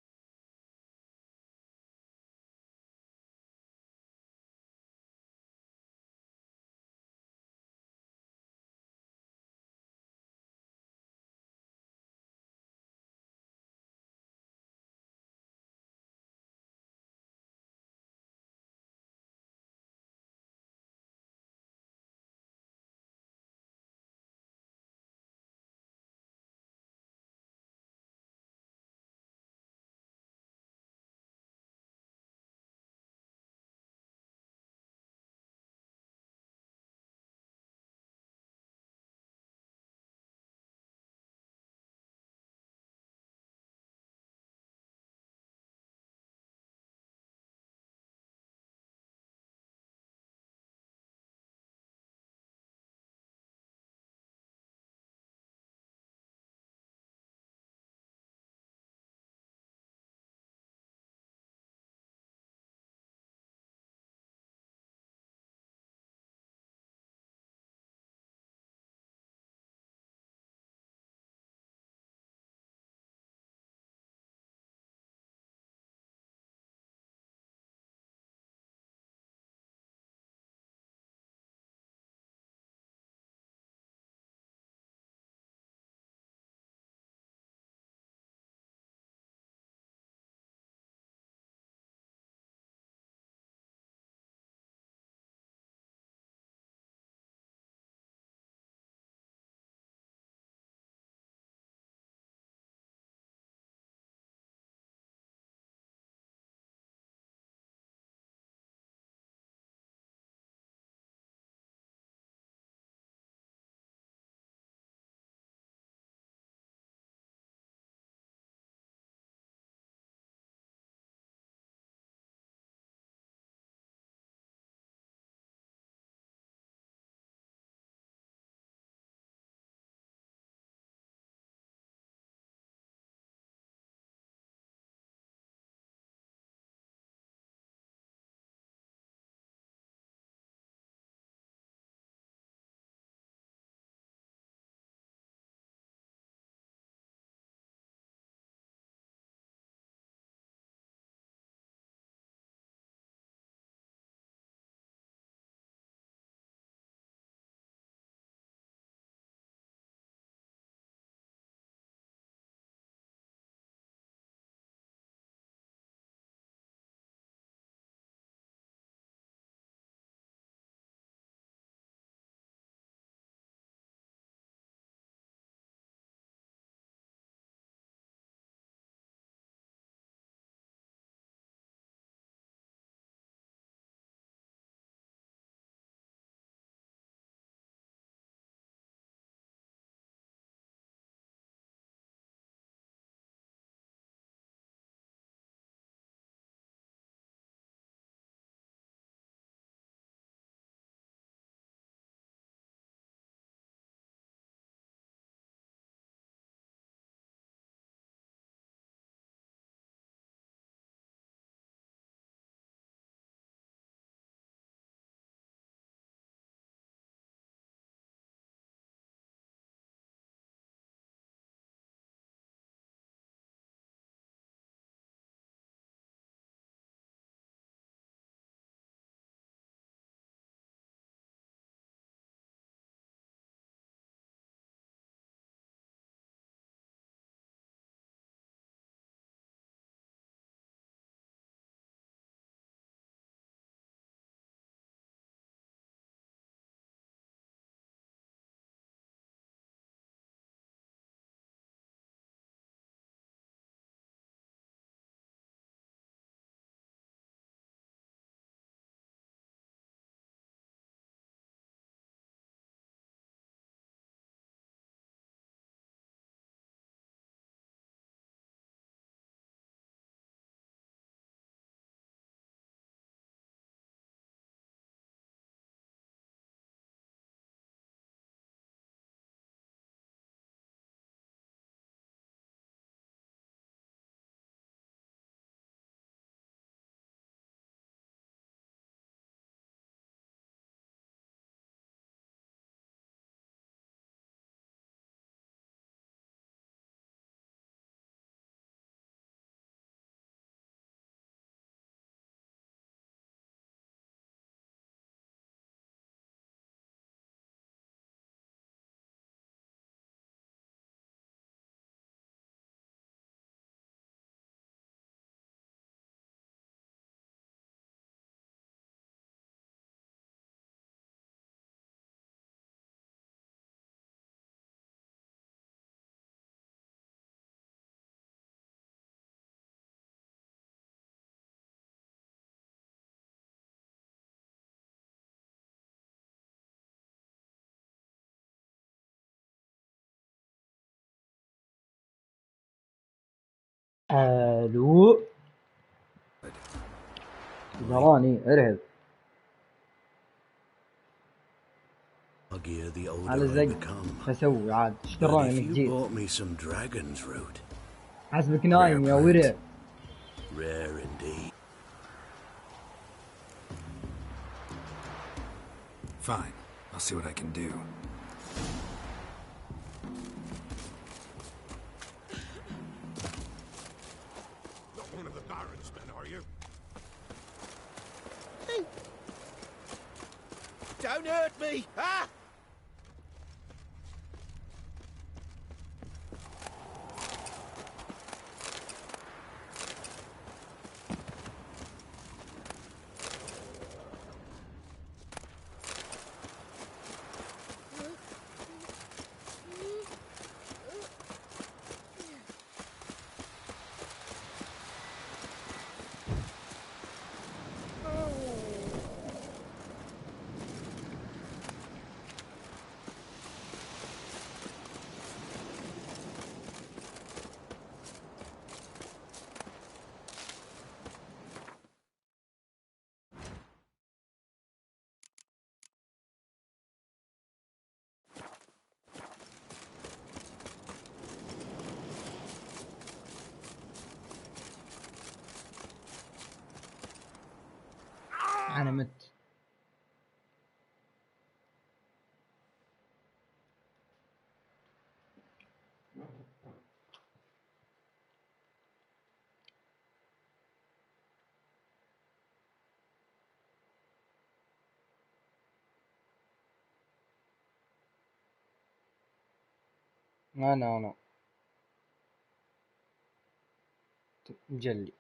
الو دراني ارهب على الزق فسوي عاد ايش دراني انك جيت حسبك نايم يا ورع. Rare indeed. Fine. I'll see what I can do. Not one of the Baron's men, are you? Don't hurt me! Ah! انا مت. انا مجلي.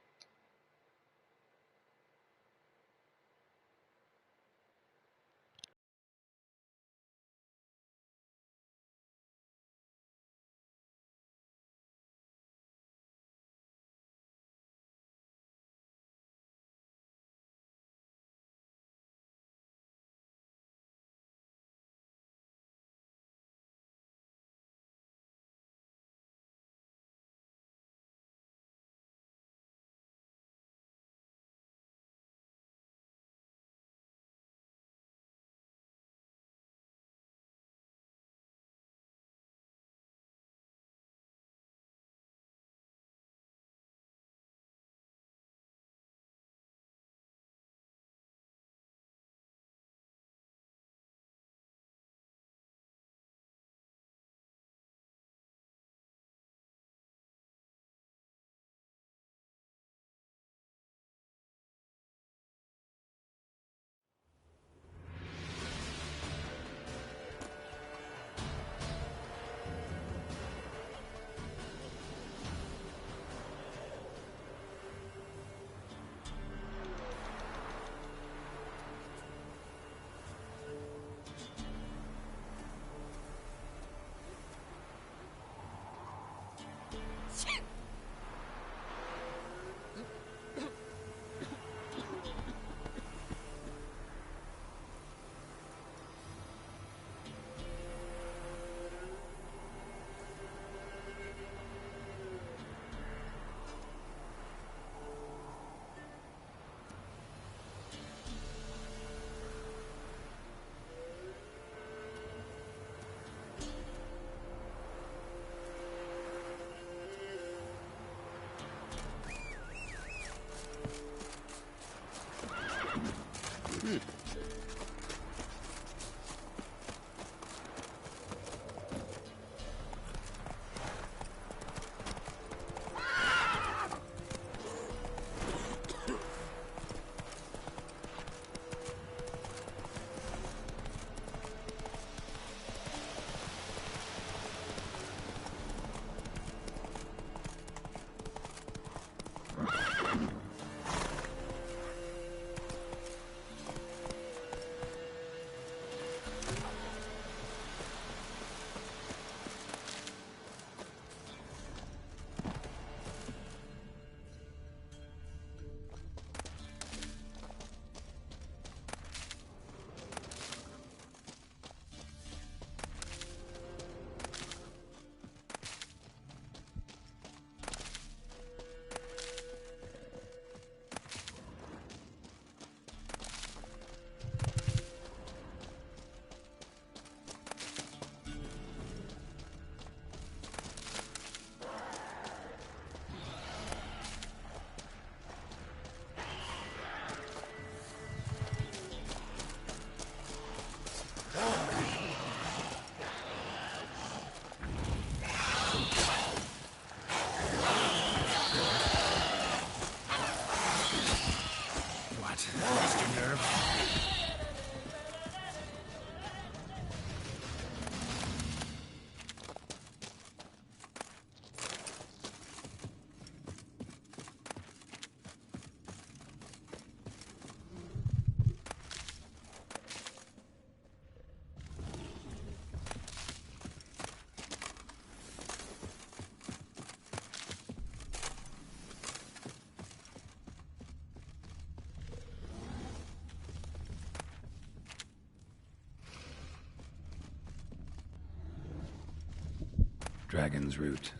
Dragon's root.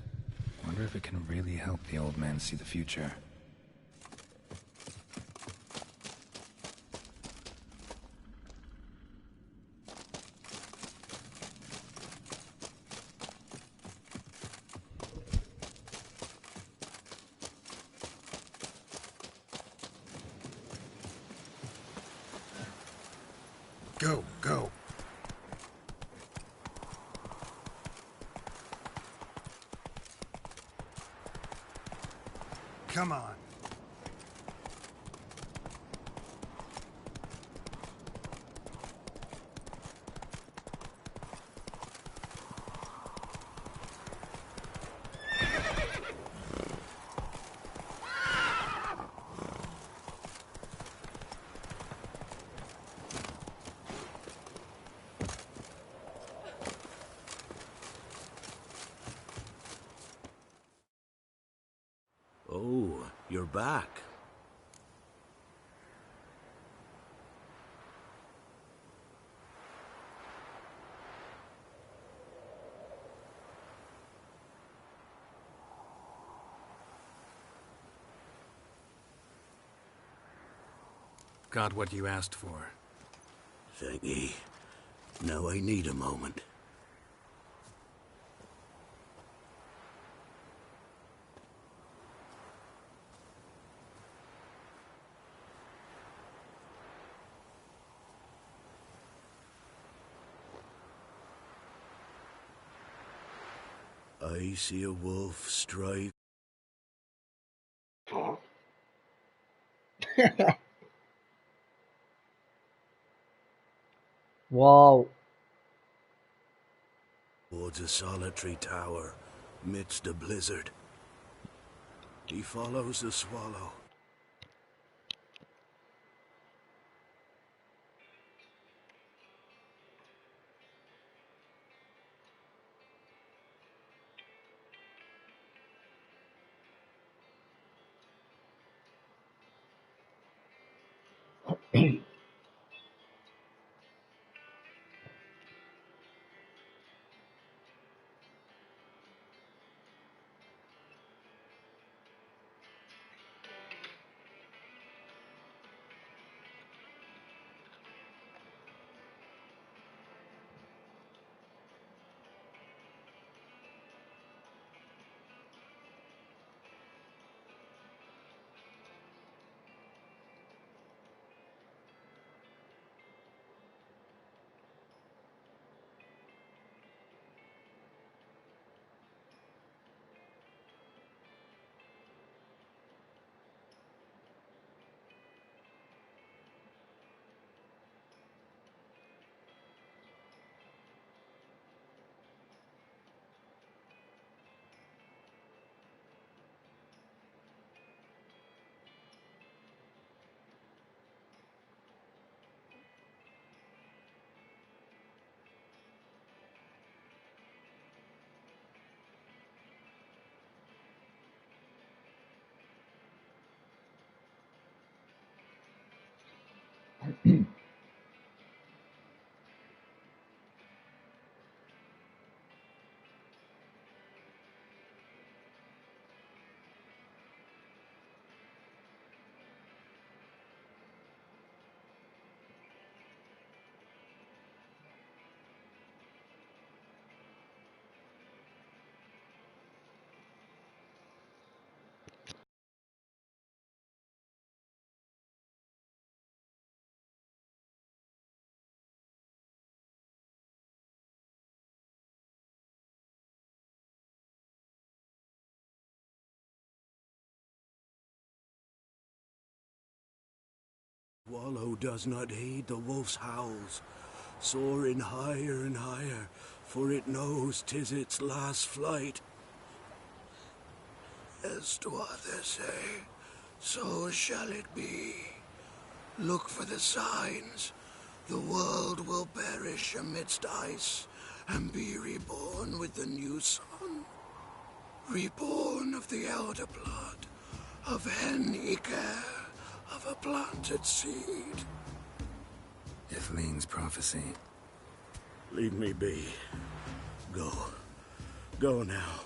Wonder if it can really help the old man see the future. Go, go. Come on. Oh, you're back. Got what you asked for. Thank ye. Now I need a moment. I see a wolf strike. Wow. Towards a solitary tower, midst a blizzard. He follows the swallow. Swallow does not heed the wolf's howls, soaring higher and higher, for it knows 'tis its last flight. As to others say, so shall it be. Look for the signs. The world will perish amidst ice, and be reborn with the new sun. Reborn of the elder blood, of hen Iker, of a planted seed. Iflene's prophecy. Leave me be. Go. go now.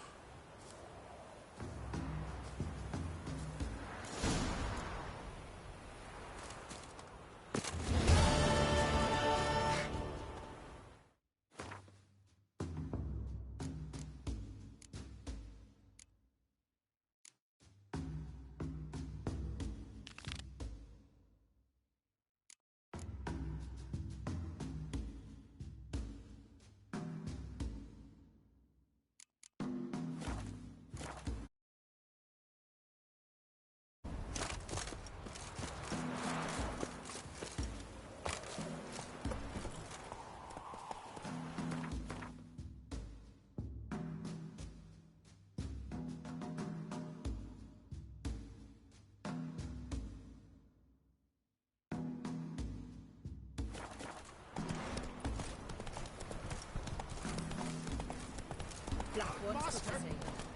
Black ones, good to see.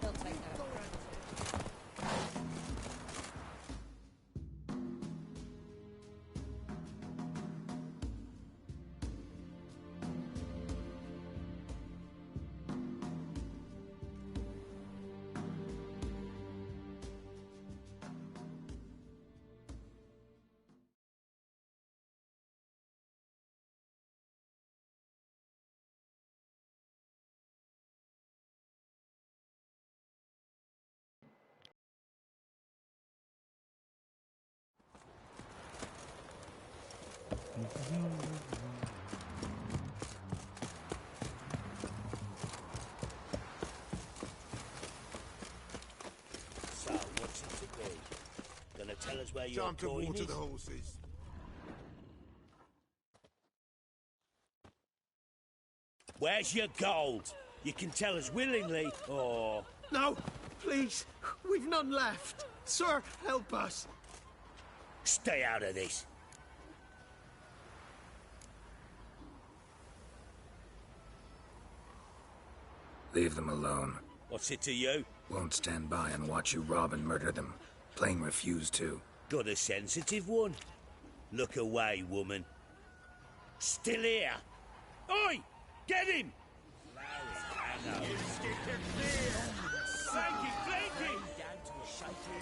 They'll take that. So, what's it to be? Gonna tell us where your Time to coin water is? the horses. Where's your gold? You can tell us willingly, or... No, please. We've none left. Sir, help us. Stay out of this. Leave them alone. What's it to you? Won't stand by and watch you rob and murder them. Plain refuse to. Got a sensitive one. Look away, woman. Still here. Oi! Get him! Flanking, flanking! Down to a shaky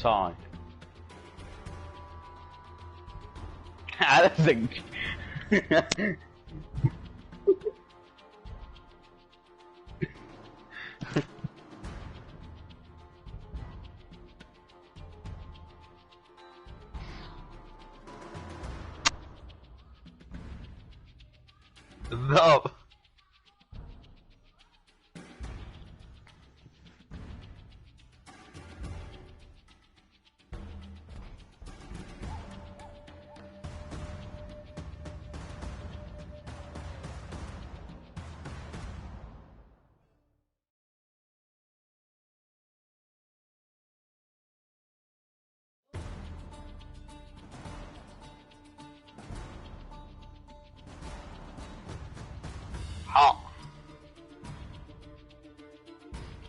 side. على زق. الذئب.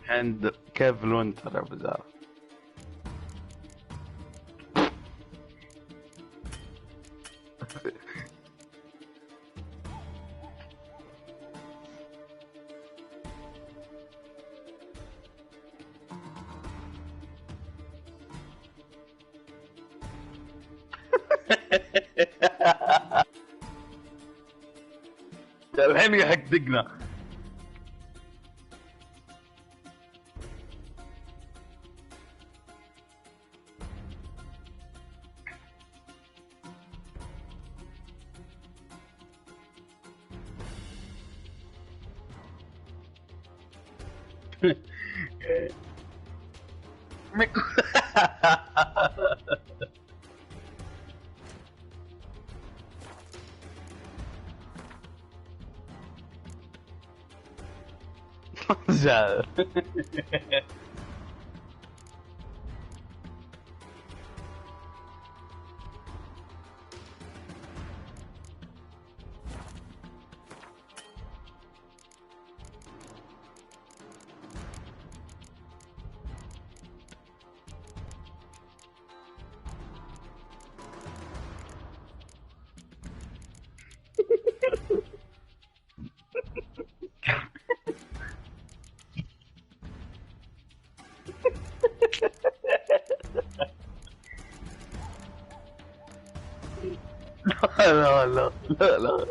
عند كيف الونتر ابو زار. الحين يحق دقنا. زعل. لا لا لا لا.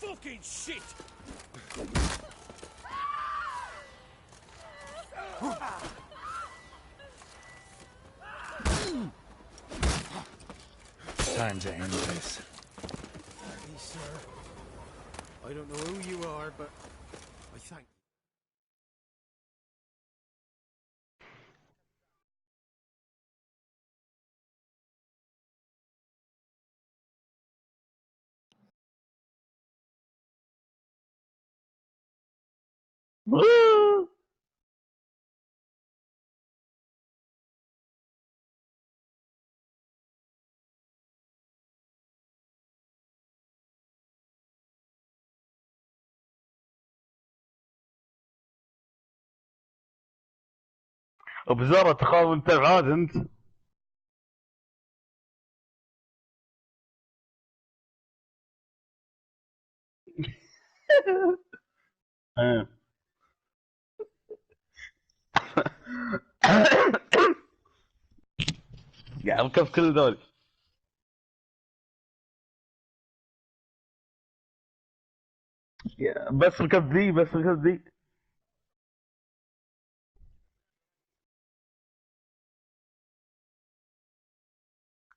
Fucking shit! Time to end this. Please, sir. I don't know who you are, but I thank you. بزارة تخاف انت عاد انت. قاعد اركب كل ذول. بس ركب ذي، بس ركب ذي.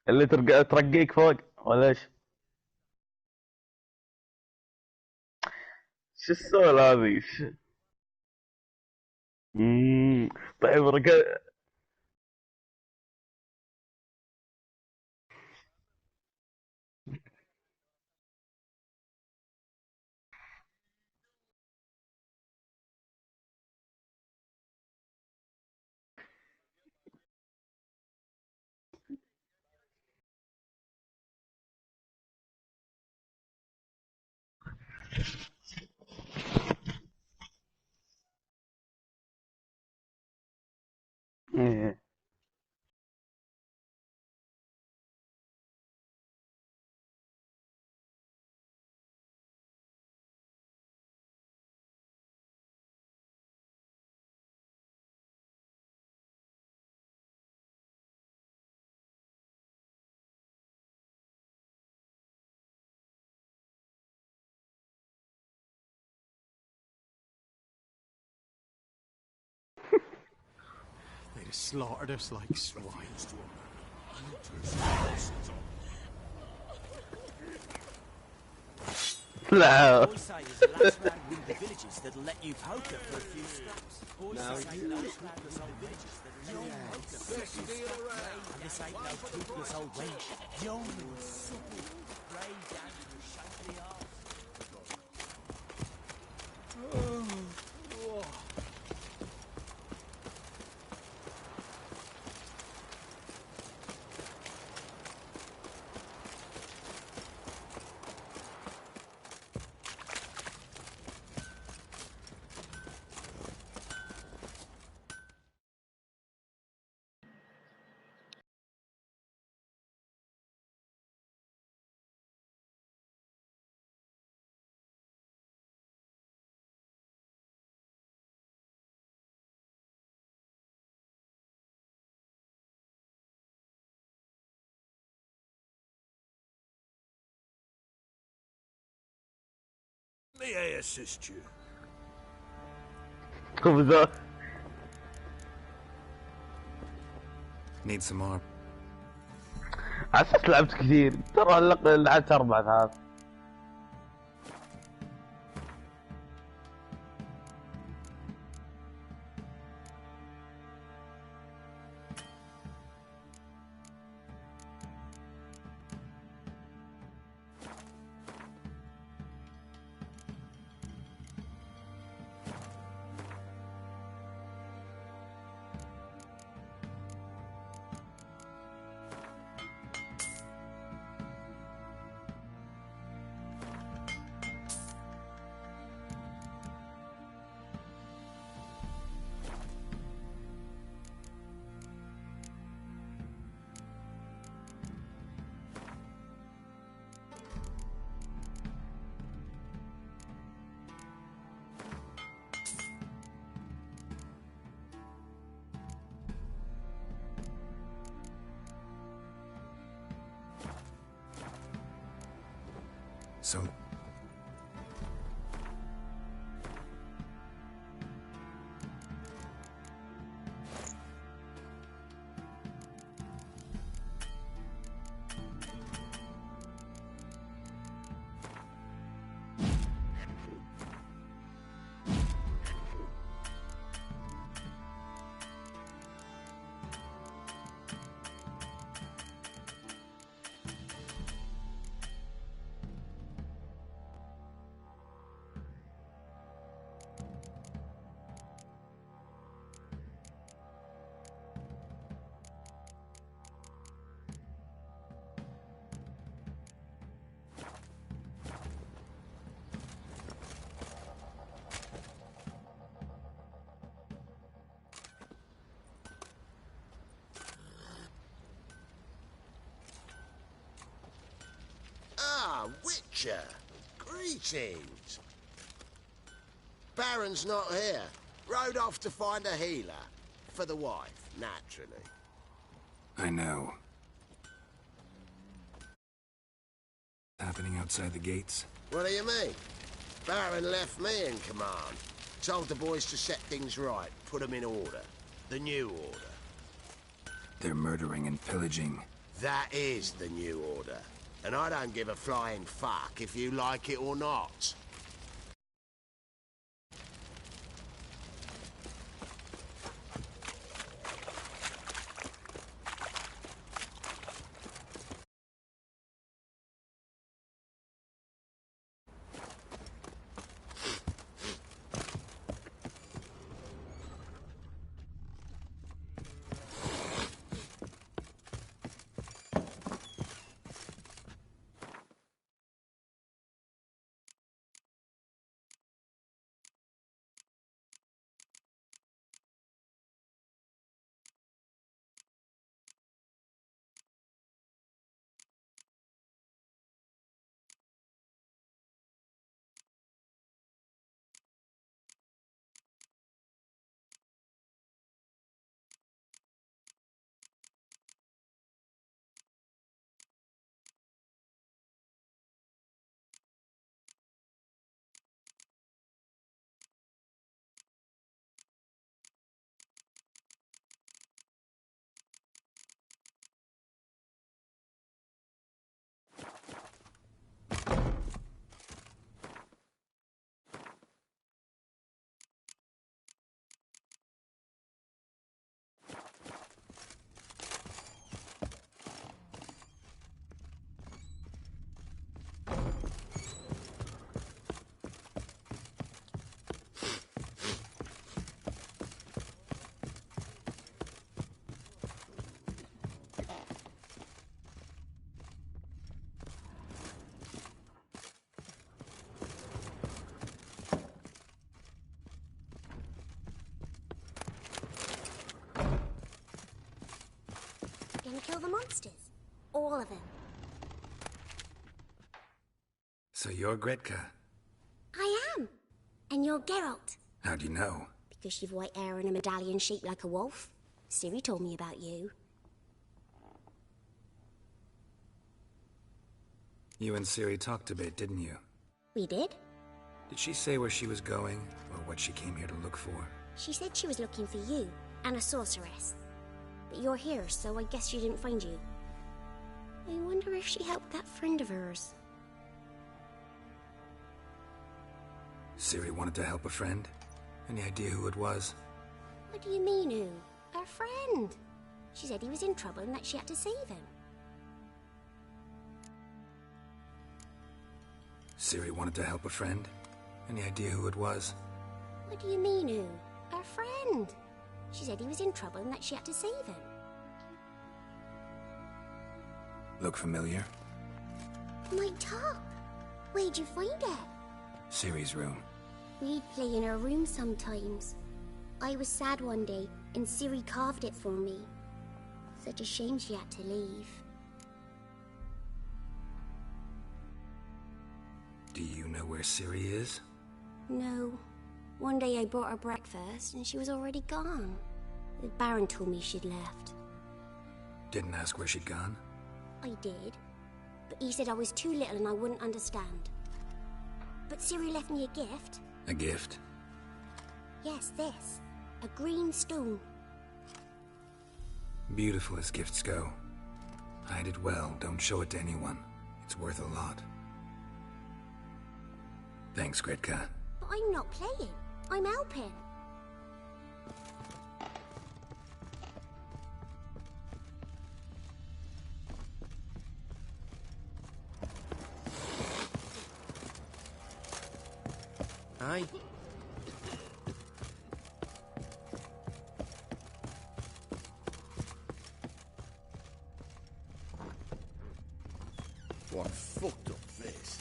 اللي ترقيك فوق ولا ايش؟ شو السؤال هذه؟ طيب ركب. slaughtered us like swine. لا Boys say there's a last round with the villages that'll let you poker for a few scraps. Boys say the last round with old villages that'll let you poker for a few scraps. And this ain't no toothless old wench. Young, supple, grey down to her shapely arse. May I assist you? بالظبط. Need some more. عساس لعبت كثير ترى لعبت 4 هذا. So... Witcher, greetings. Baron's not here. Rode off to find a healer. For the wife, naturally. I know. Happening outside the gates? What do you mean? Baron left me in command. Told the boys to set things right, put them in order. The new order. They're murdering and pillaging. That is the new order. And I don't give a flying fuck if you like it or not. kill the monsters. All of them. So you're Gretka. I am. And you're Geralt. How'd you know? Because you've white hair and a medallion shaped like a wolf. Ciri told me about you. You and Ciri talked a bit, didn't you? We did. Did she say where she was going, or what she came here to look for? She said she was looking for you, and a sorceress. But you're here, so I guess she didn't find you. I wonder if she helped that friend of hers. Ciri wanted to help a friend? Any idea who it was? What do you mean, who? Her friend. She said he was in trouble and that she had to save him. Ciri wanted to help a friend? Any idea who it was? What do you mean, who? Her friend. She said he was in trouble and that she had to save him. Look familiar? My top. Where'd you find it? Ciri's room. We'd play in her room sometimes. I was sad one day, and Ciri carved it for me. Such a shame she had to leave. Do you know where Ciri is? No. One day I brought her breakfast, and she was already gone. The Baron told me she'd left. Didn't ask where she'd gone? I did. But he said I was too little and I wouldn't understand. But Ciri left me a gift. A gift? Yes, this. A green stone. Beautiful as gifts go. Hide it well, don't show it to anyone. It's worth a lot. Thanks, Gretka. But I'm not playing. I'm helping. Aye. What a fucked up face.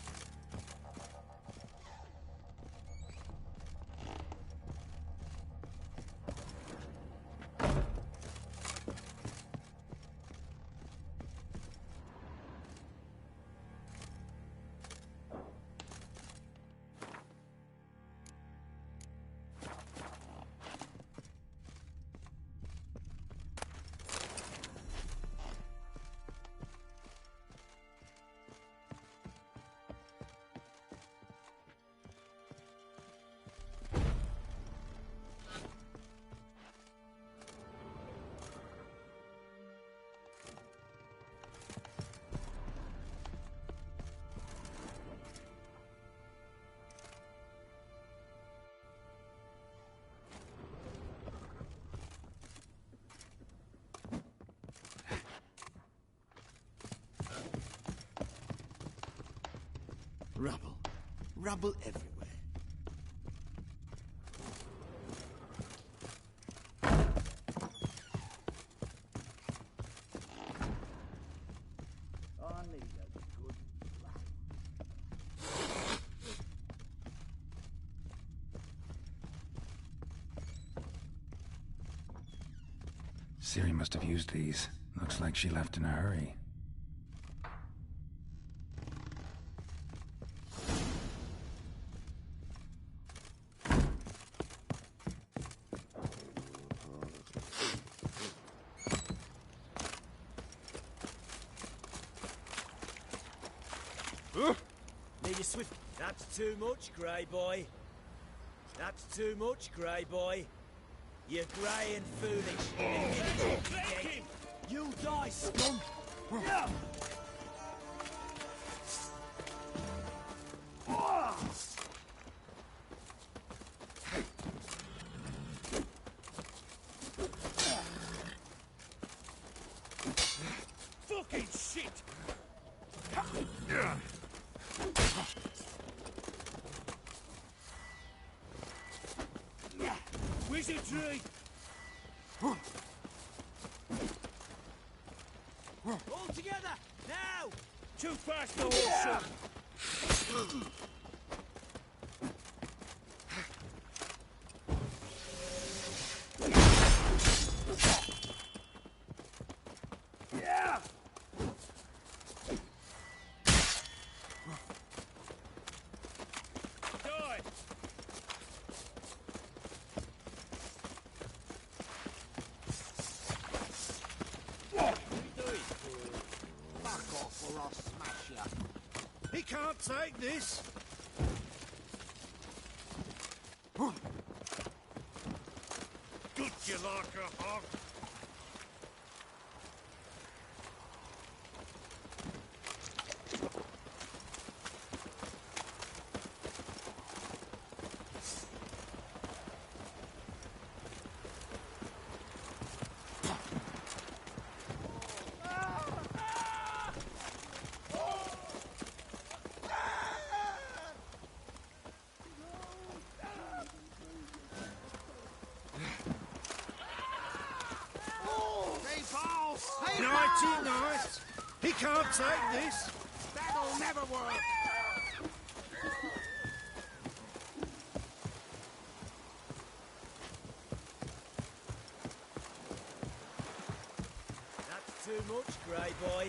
Rubble. Rubble everywhere. Ciri must have used these. Looks like she left in a hurry. Need a swift. That's too much, Grey Boy. That's too much, Grey Boy. You're grey and foolish. You die, scum! Fucking shit! Wizardry! All together, now! Too fast for horse. Yeah! take this. Good you like a hog. Nighty night. He can't take this. That'll never work. That's too much, Grey Boy.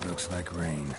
Looks like rain.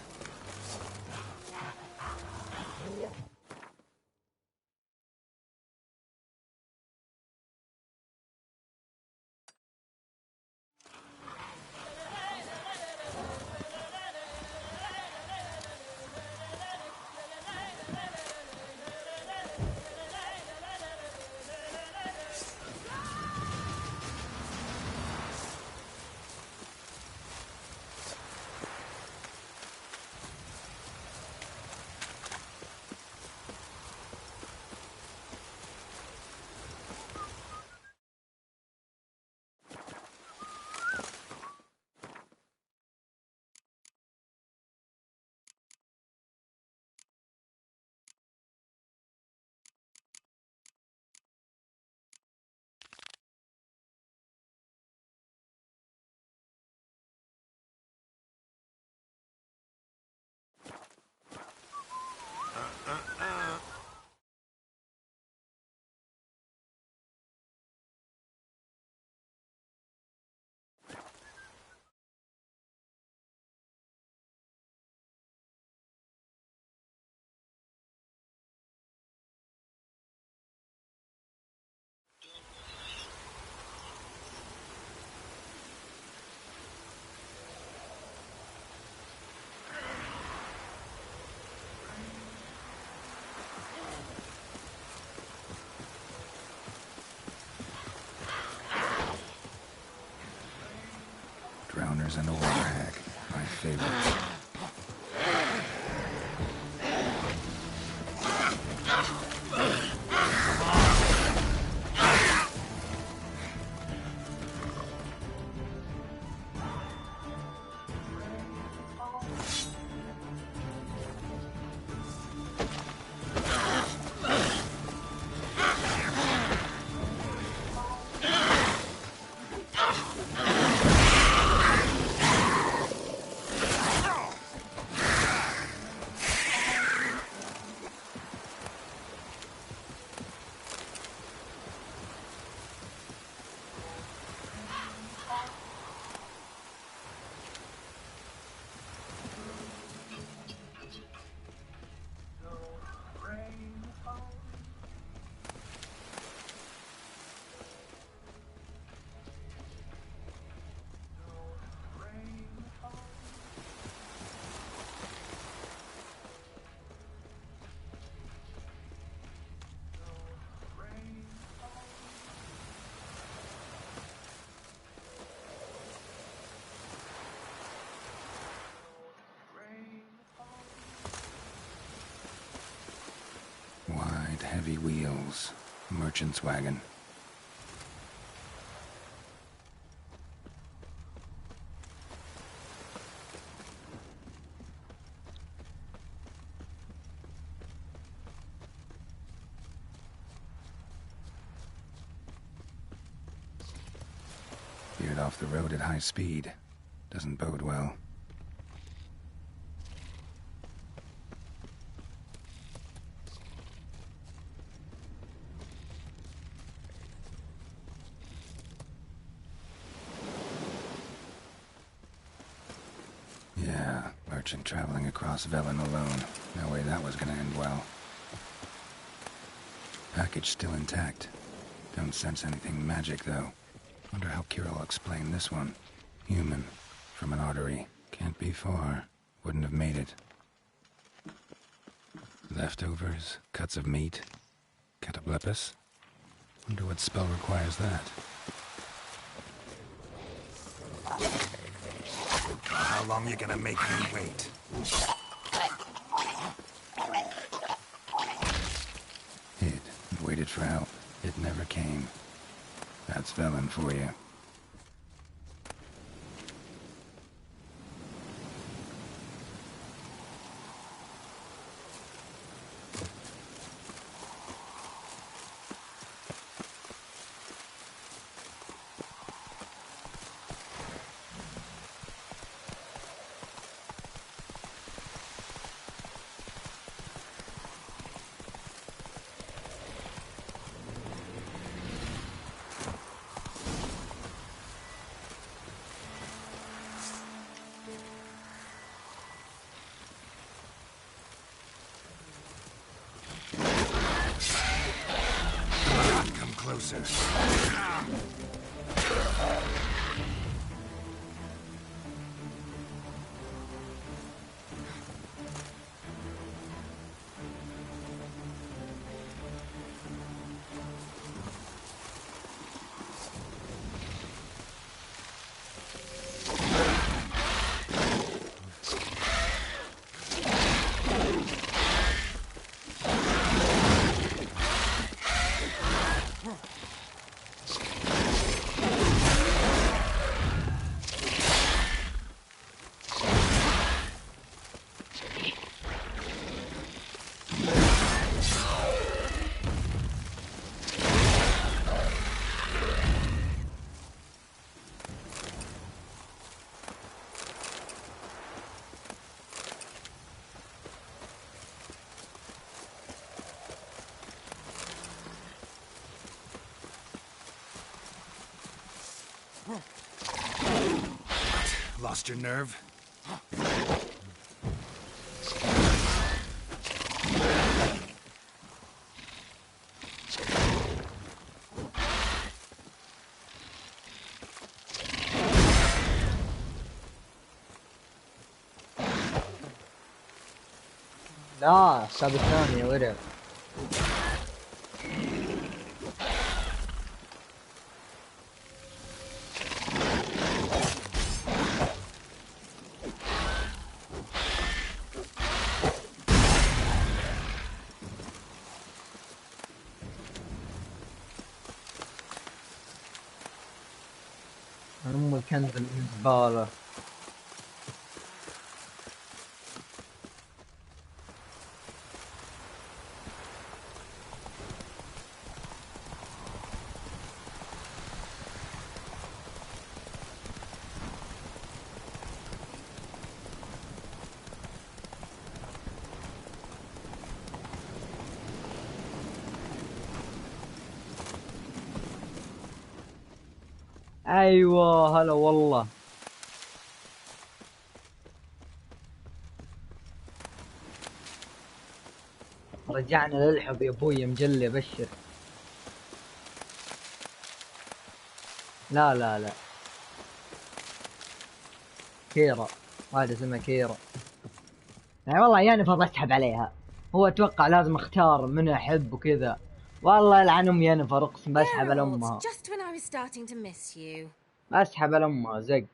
Drowners and overhag, my favorite. mules. Merchant's wagon. Veered off the road at high speed. Doesn't bode well. Yeah, merchant traveling across Velen alone. No way that was gonna end well. Package still intact. Don't sense anything magic, though. Wonder how Kirill'll explain this one. Human. From an artery. Can't be far. Wouldn't have made it. Leftovers. Cuts of meat. Cataplepis. Wonder what spell requires that. How long you gonna make me wait? Hid and waited for help. It never came. That's Velen for you. Closer. Lost your nerve? لا الساب الثاني ورع. أم الكنز الزبالة. ايوه هلا والله. رجعنا للحب يا ابوي مجلي ابشر. لا لا لا كيرا، واحدة اسمها كيرا. يعني والله ينفع بسحب عليها. هو اتوقع لازم اختار من احب وكذا. والله يلعن امي ينفع اقسم بسحب على امها. بسحب على امها زق.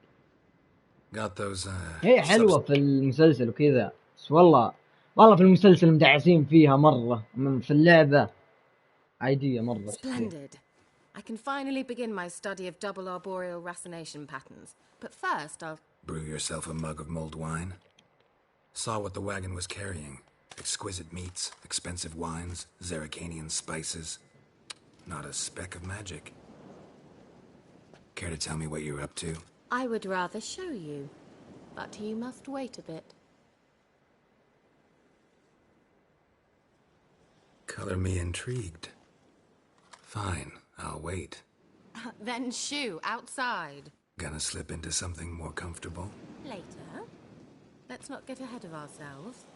هي حلوة في المسلسل وكذا، بس والله في المسلسل مدعسين فيها مرة، في اللعبة عادية مرة. Splendid. I can finally begin my study of double arboreal racination patterns. But first, I'll... Brew yourself a mug of mulled wine? Saw what the wagon was carrying. Exquisite meats, expensive wines, Zerricanian spices. Not a speck of magic. Care to tell me what you're up to? I would rather show you, but you must wait a bit. Color me intrigued. Fine, I'll wait. Then shoo, outside. Gonna slip into something more comfortable? Later. Let's not get ahead of ourselves.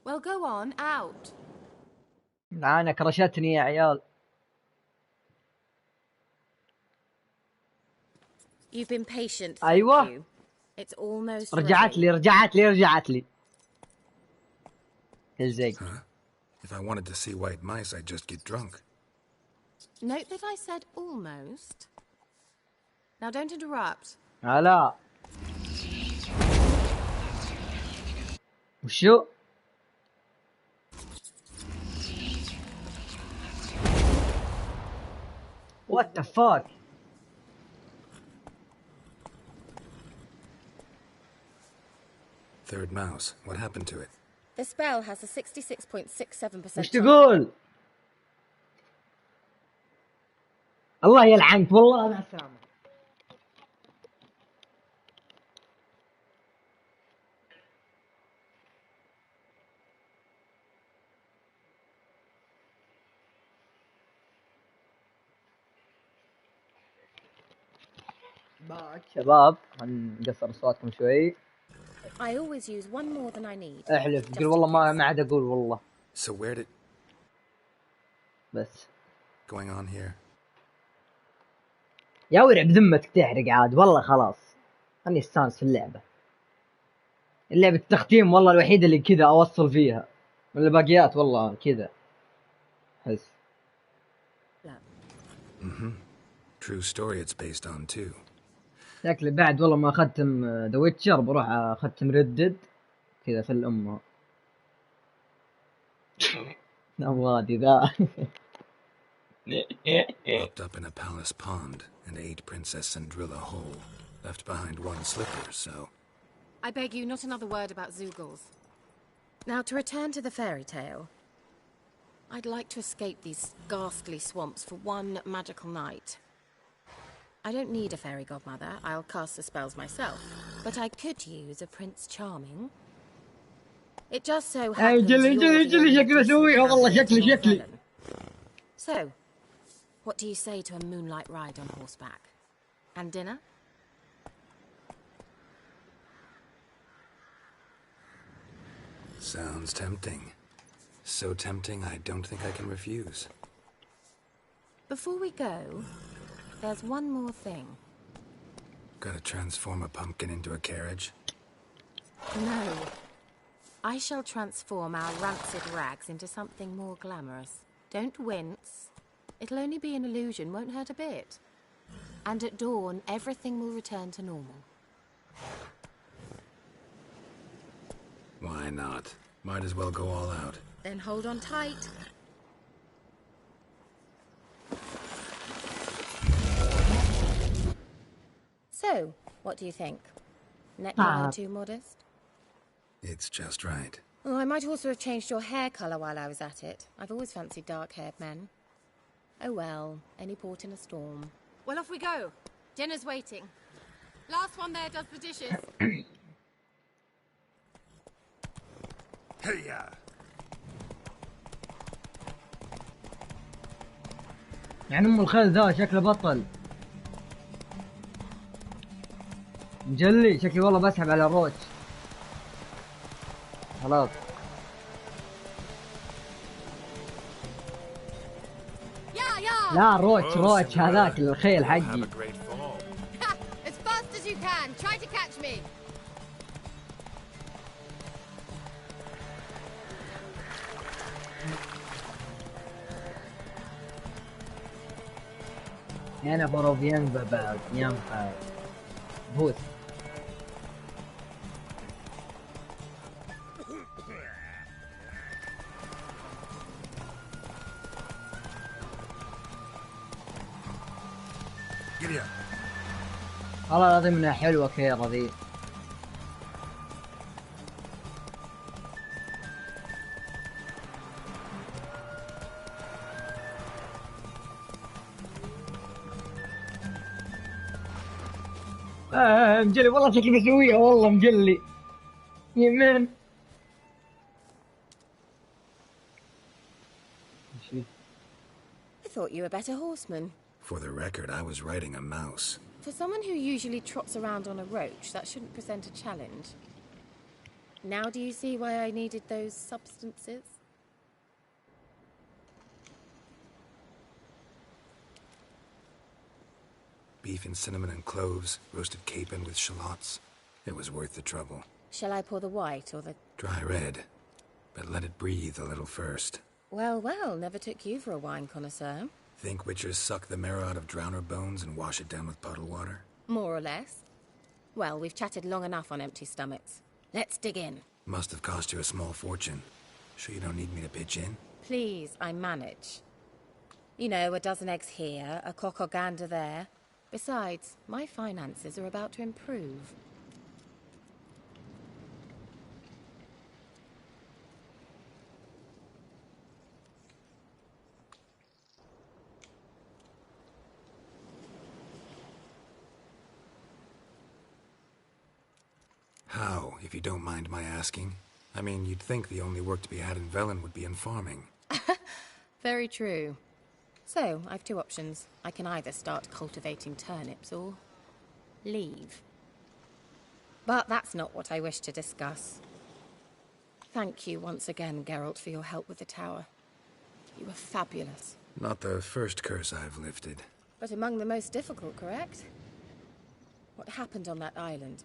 Well, go on, out. أنا كرشتني يا عيال. You've been patient, thank أيوة. you. It's almost رجعت لي. الزق. Huh? If I wanted to see white mice, I'd just get drunk. Note that I said almost. Now don't interrupt. لا. وشو؟ What the fuck? Third mouse. What happened to it? The spell has a 66.67%. وش تقول؟ الله يلعنك والله مع السلامة. شباب هنقصر اصواتكم شوي. I always use one more than I need. احلف تقول والله ما عاد اقول والله. So where did... بس. Going on here? يا ورع بذمتك تحرق عاد والله خلاص. خلني استانس في اللعبة. اللعبة التختيم والله الوحيدة اللي كذا اوصل فيها. من الباقيات والله كذا. حس. True story it's based on too. شكلي بعد والله ما ختم ذا ويتشر بروح اختم ردد كذا في الأمة. نوادي ذا. Locked up in a palace pond and ate Princess Cinderella whole. Left behind one slipper, so... I beg you, not another word about Zoogles. Now, to return to the fairy tale. I'd like to escape these ghastly swamps for one magical night. I don't need a fairy godmother, I'll cast the spells myself. But I could use a Prince Charming. It just so happens you're So, what do you say to a moonlight ride on horseback? And dinner? Sounds tempting. So tempting, I don't think I can refuse. Before we go, there's one more thing. Gotta transform a pumpkin into a carriage? No. I shall transform our rancid rags into something more glamorous. Don't wince. It'll only be an illusion, won't hurt a bit. And at dawn, everything will return to normal. Why not? Might as well go all out. Then hold on tight. So, what do you think? Neck rather too modest? It's just right. Oh, I might also have changed your hair colour while I was at it. I've always fancied dark-haired men. Oh well, any port in a storm. Well, off we go. Dinner's waiting. Last one there does the dishes. Hey-ya! يعني ام الخيل ذا شكله بطل. مجلي شكلي والله بسحب على الروتش. خلاص. لا روتش هذاك الخيل حقي. As fast as you can. Try to catch me. أنا بروفيان ببعض ينفع بوس. والله العظيم انها حلوة كيرة ذي. مجلي والله شكلي بسويها والله مجلي يمين. I thought you were a better horseman. For the record, I was riding a mouse. For someone who usually trots around on a roach, that shouldn't present a challenge. Now do you see why I needed those substances? Beef and cinnamon and cloves, roasted capon with shallots. It was worth the trouble. Shall I pour the white or the... Dry red, but let it breathe a little first. Well, well, never took you for a wine connoisseur. Think witchers suck the marrow out of drowner bones and wash it down with puddle water? More or less. Well, we've chatted long enough on empty stomachs. Let's dig in. Must have cost you a small fortune. Sure you don't need me to pitch in? Please, I manage. You know, a dozen eggs here, a cock or gander there. Besides, my finances are about to improve. How, if you don't mind my asking? I mean, you'd think the only work to be had in Velen would be in farming. Very true. So, I've two options. I can either start cultivating turnips or leave. But that's not what I wish to discuss. Thank you once again, Geralt, for your help with the tower. You were fabulous. Not the first curse I've lifted. But among the most difficult, correct? What happened on that island?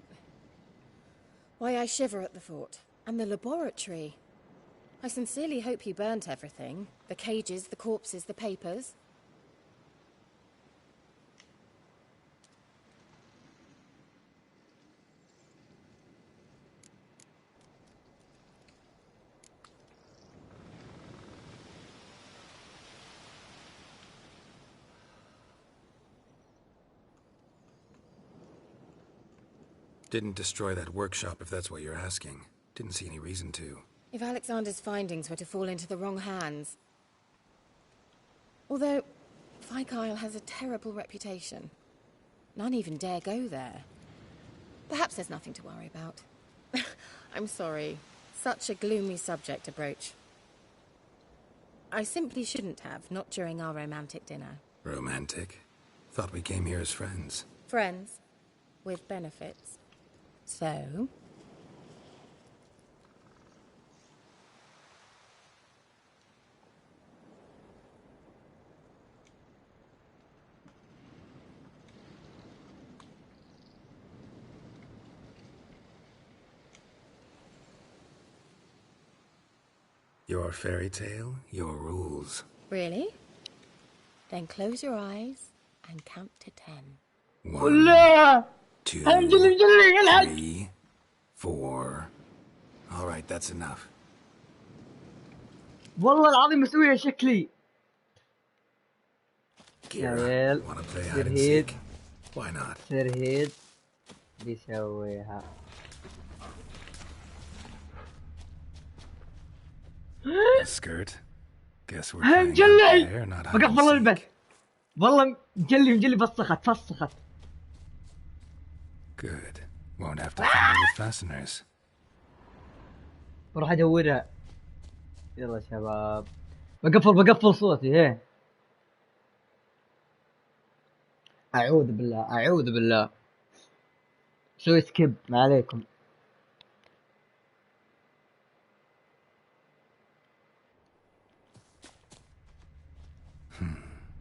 Why, I shiver at the thought. And the laboratory. I sincerely hope you burnt everything. The cages, the corpses, the papers. Didn't destroy that workshop, if that's what you're asking. Didn't see any reason to. If Alexander's findings were to fall into the wrong hands... Although, Fyke Isle has a terrible reputation. None even dare go there. Perhaps there's nothing to worry about. I'm sorry. Such a gloomy subject to broach. I simply shouldn't have, not during our romantic dinner. Romantic? Thought we came here as friends. Friends. With benefits. So... Your fairy tale, your rules. Really? Then close your eyes and count to 10. 1, 2, 3, 4. All right, that's enough. والله العظيم مسويها شكلي. Kira, wanna play hide and seek? Why not? سرهيد بيسويها. A skirt. Guess we're playing fair, not hide and بقفل seek. البث. والله مجلي فسخت. Good. Won't have to find the fasteners. بروح ادورها. يلا شباب. بقفل صوتي هي. اعوذ بالله. سوي سكيب ما عليكم.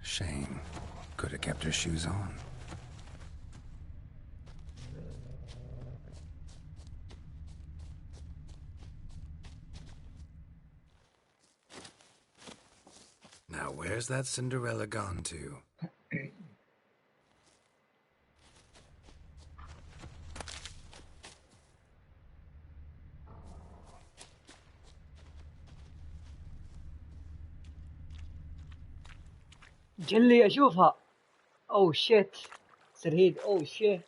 Shame. Could have kept her shoes on. Now where's that Cinderella gone to? جلي اشوفها. اوه شيت. Sirheed, oh shit.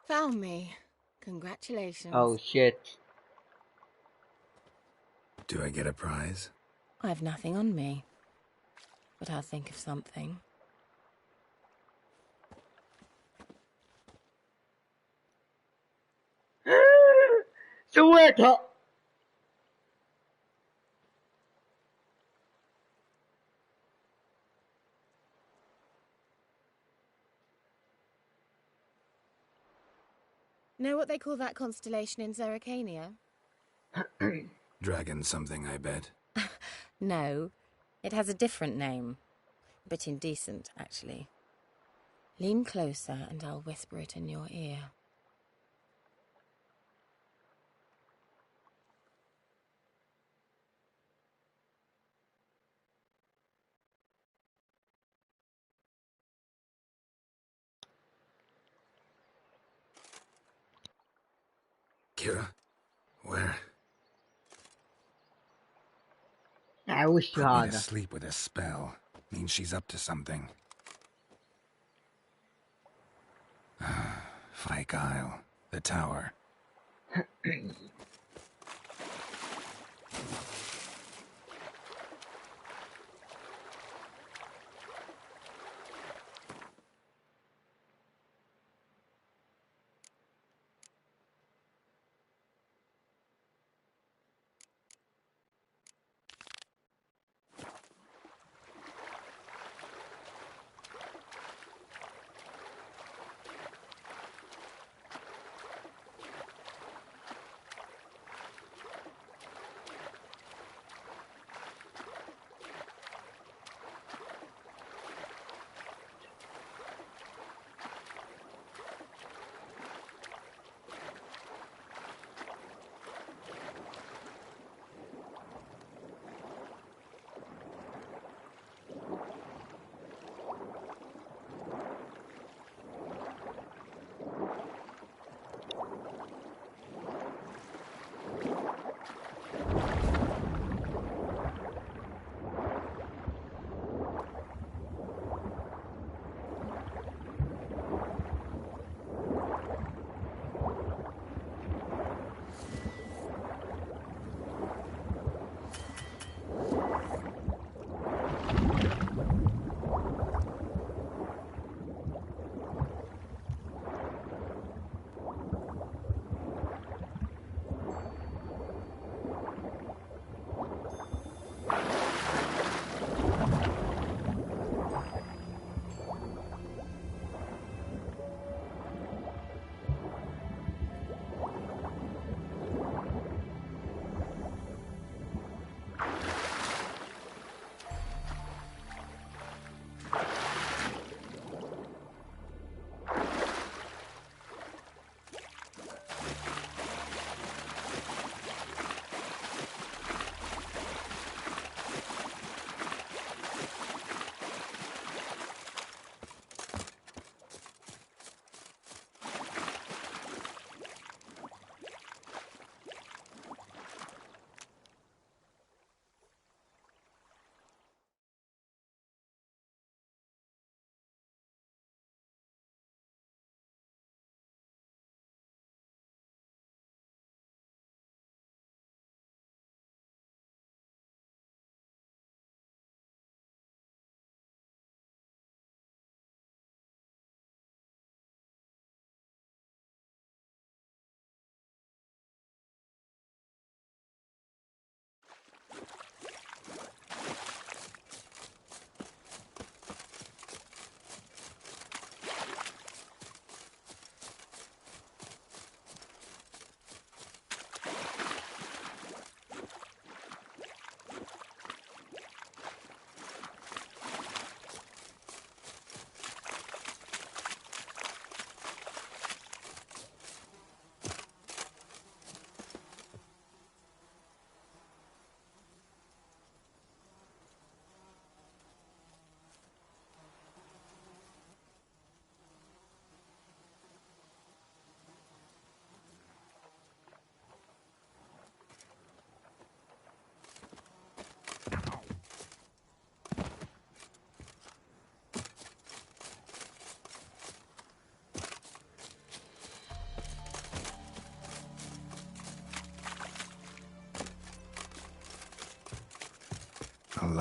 Found me. Congratulations. Oh shit. Do I get a prize? I've nothing on me. But I'll think of something. سويتها. Know what they call that constellation in Zerrikania? Dragon something, I bet. No, it has a different name. A bit indecent, actually. Lean closer and I'll whisper it in your ear. Kira? Where? I wish you Put me had. to sleep with a spell. Means she's up to something. Fyke Isle. The tower.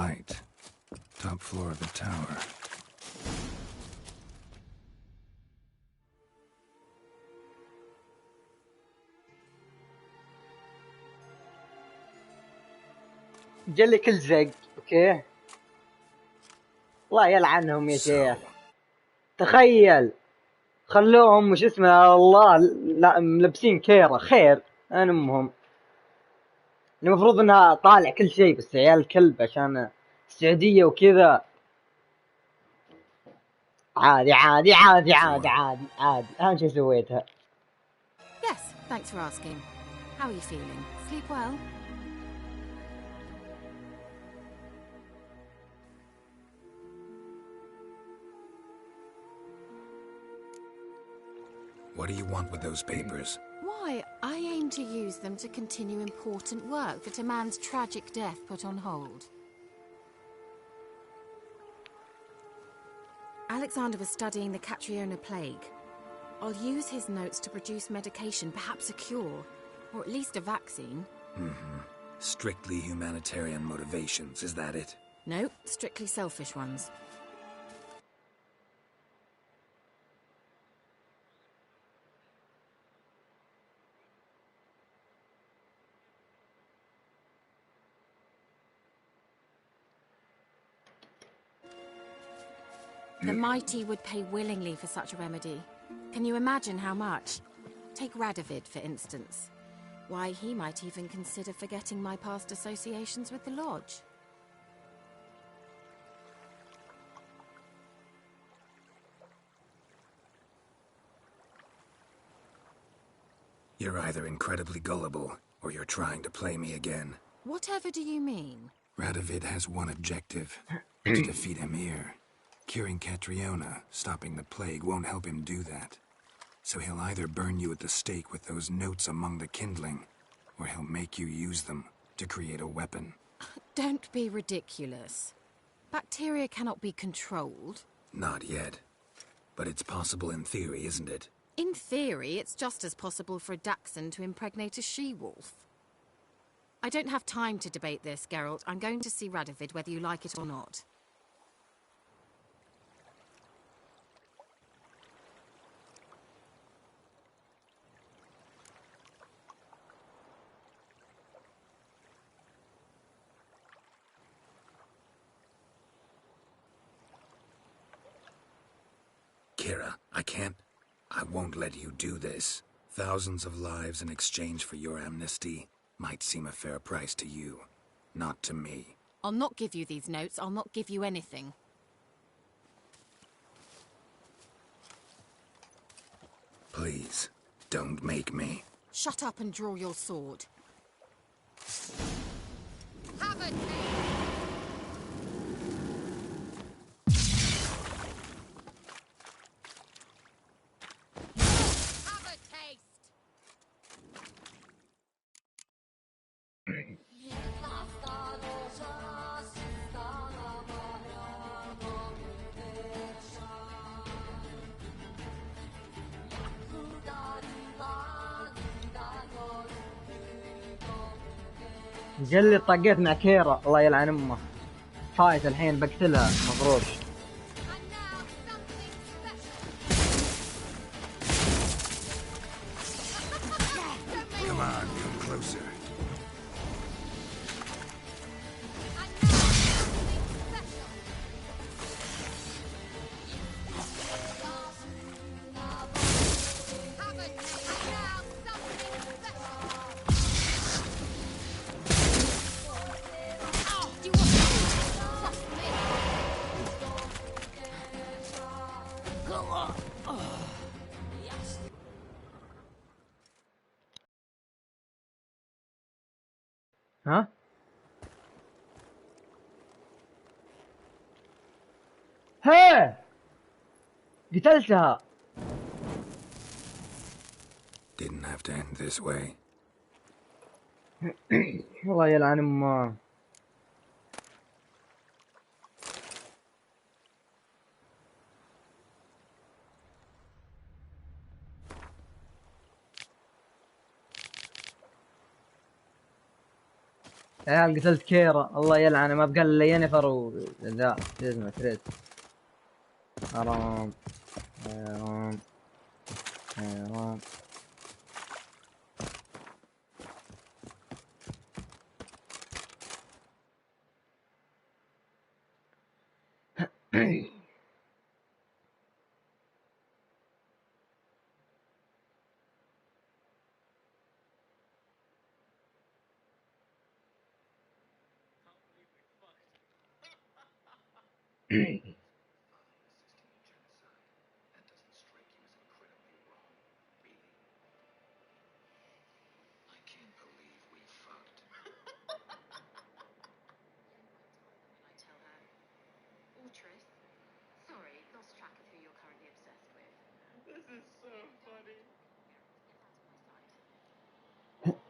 light. Top floor of the tower. جلي كل زق. اوكي الله يلعنهم يا شيخ. تخيل خلوهم وش اسمه الله لا ملبسين كيرة خير انا امهم. المفروض انها طالع كل شيء بس عيال الكلب عشان السعودية وكذا. عادي عادي عادي عادي عادي عادي اهم شيء سويتها. Yes, thanks for asking. How are you feeling? Sleep well? What do you want with those papers? Why, I aim to use them to continue important work that a man's tragic death put on hold. Alexander was studying the Catriona plague. I'll use his notes to produce medication, perhaps a cure, or at least a vaccine. Mm-hmm. Strictly humanitarian motivations, is that it? No, strictly selfish ones. The mighty would pay willingly for such a remedy. Can you imagine how much? Take Radovid, for instance. Why, he might even consider forgetting my past associations with the Lodge. You're either incredibly gullible, or you're trying to play me again. Whatever do you mean? Radovid has one objective, to defeat Emir. Curing Catriona, stopping the plague, won't help him do that. So he'll either burn you at the stake with those notes among the kindling, or he'll make you use them to create a weapon. Don't be ridiculous. Bacteria cannot be controlled. Not yet. But it's possible in theory, isn't it? In theory, it's just as possible for a dachshund to impregnate a she-wolf. I don't have time to debate this, Geralt. I'm going to see Radovid whether you like it or not. Kira, I won't let you do this. Thousands of lives in exchange for your amnesty might seem a fair price to you, not to me. I'll not give you these notes. I'll not give you anything. Please, don't make me. Shut up and draw your sword. Have a taste! Have a taste! جلي طقيت مع كيرا الله يلعن امه. فايت الحين بقتلها مفروض. Come on, come closer. ها؟ هي قتلتها. Didn't have to end this way. الله يلعن امه. يا عيال قتلت كيرا، الله يلعنه، ما بقى الا ينفر وذا شو اسمه تريد. حرام حرام حرام.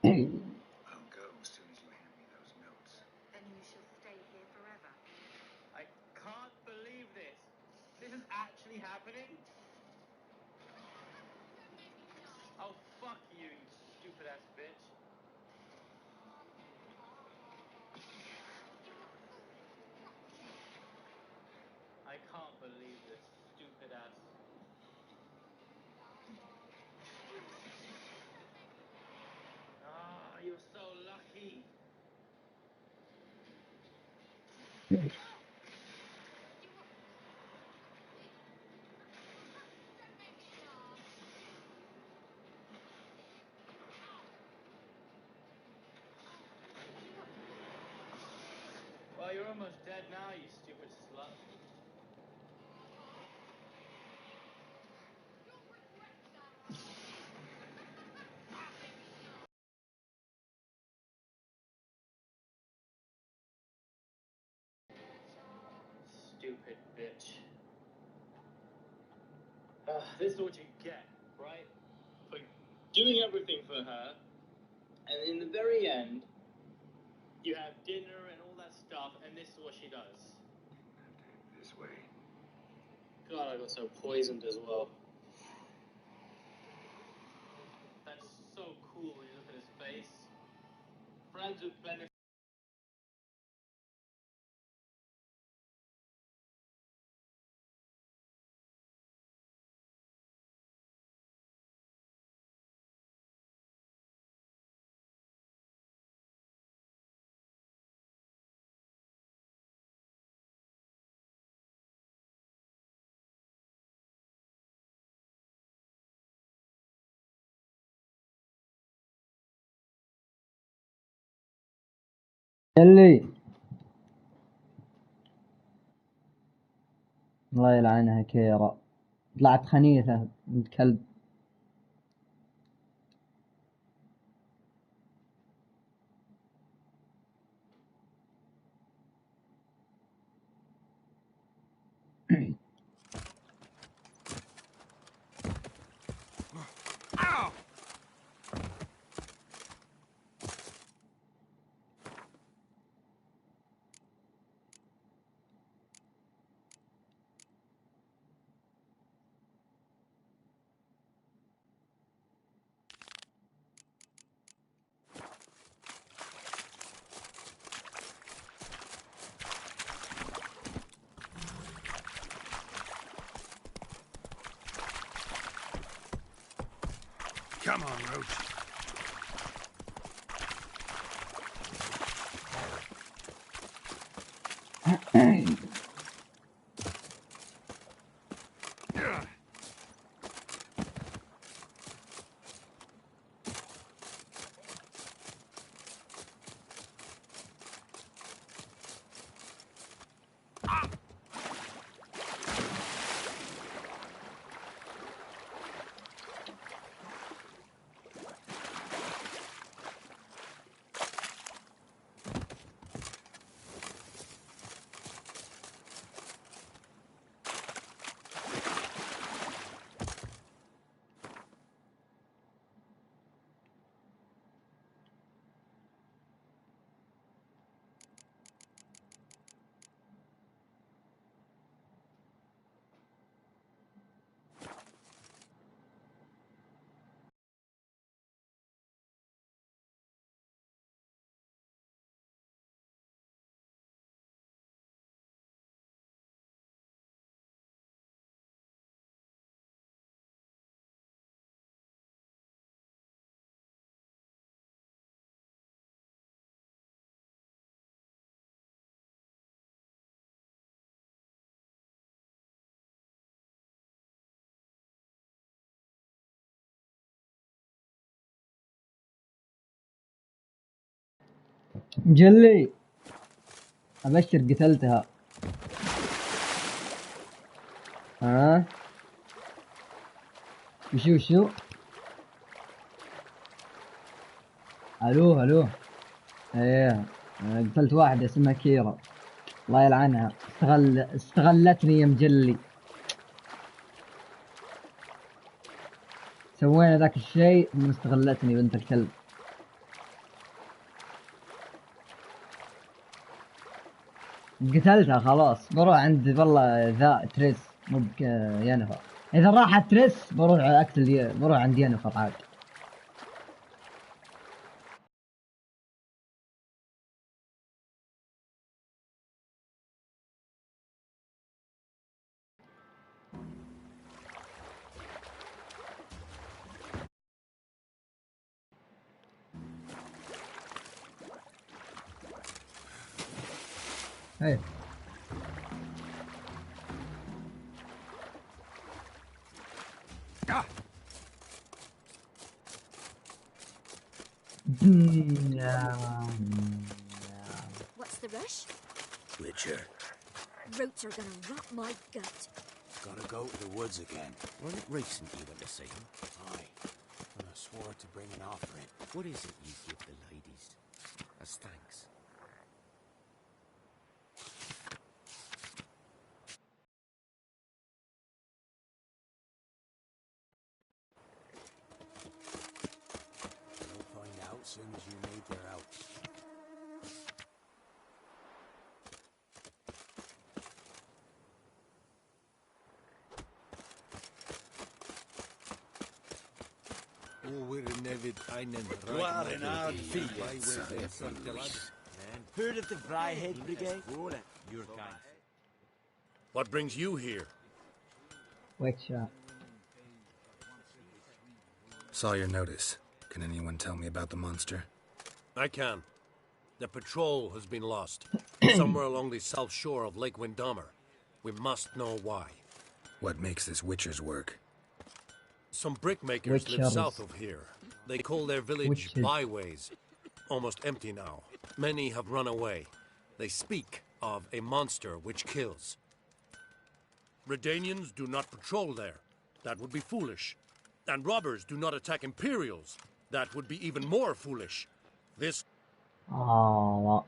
I'll go as soon as you hand me those notes. Then you shall stay here forever. I can't believe this. This is actually happening? Oh, fuck you, you stupid ass bitch. I can't believe this stupid ass. Ah, you're so lucky. Well, you're almost dead now, you stupid slut. Stupid bitch. This is what you get, right? For doing everything for her, and in the very end, you have dinner and all that stuff, and this is what she does. This way. God, I got so poisoned as well. That's so cool when you look at his face. Friends with benefits. اللي الله يلعنها كيرا، طلعت خنيثة بنت كلب. Come on, Roach. مجلي ابشر قتلتها. ها وشو الو الو. ايه قتلت واحدة اسمها كيرا، الله يلعنها. استغلتني يا مجلي. سوينا ذاك الشيء ثم استغلتني بنت الكلب. قتلتها خلاص. بروح عند والله ذا تريس مو ينفر. اذا راحت تريس بروح اقتل بروح عند ينفر عاد. Hey. What's the rush? Witcher. Roots are gonna rot my gut. Gotta go to the woods again. Wasn't it recent you went to see him? Aye. And I swore to bring an offering. What is it you give the ladies? As thanks. You'll find out as soon as you meet their out. Heard of the Vryhead Brigade? Your kind. What brings you here? Witcher. Saw your notice. Can anyone tell me about the monster? I can. The patrol has been lost. Somewhere along the south shore of Lake Windammer. We must know why. What makes this Witcher's work? Some brickmakers live south of here. They call their village byways. Almost empty now. Many have run away. They speak of a monster which kills. Redanians do not patrol there. That would be foolish. And robbers do not attack Imperials. That would be even more foolish. This... Oh,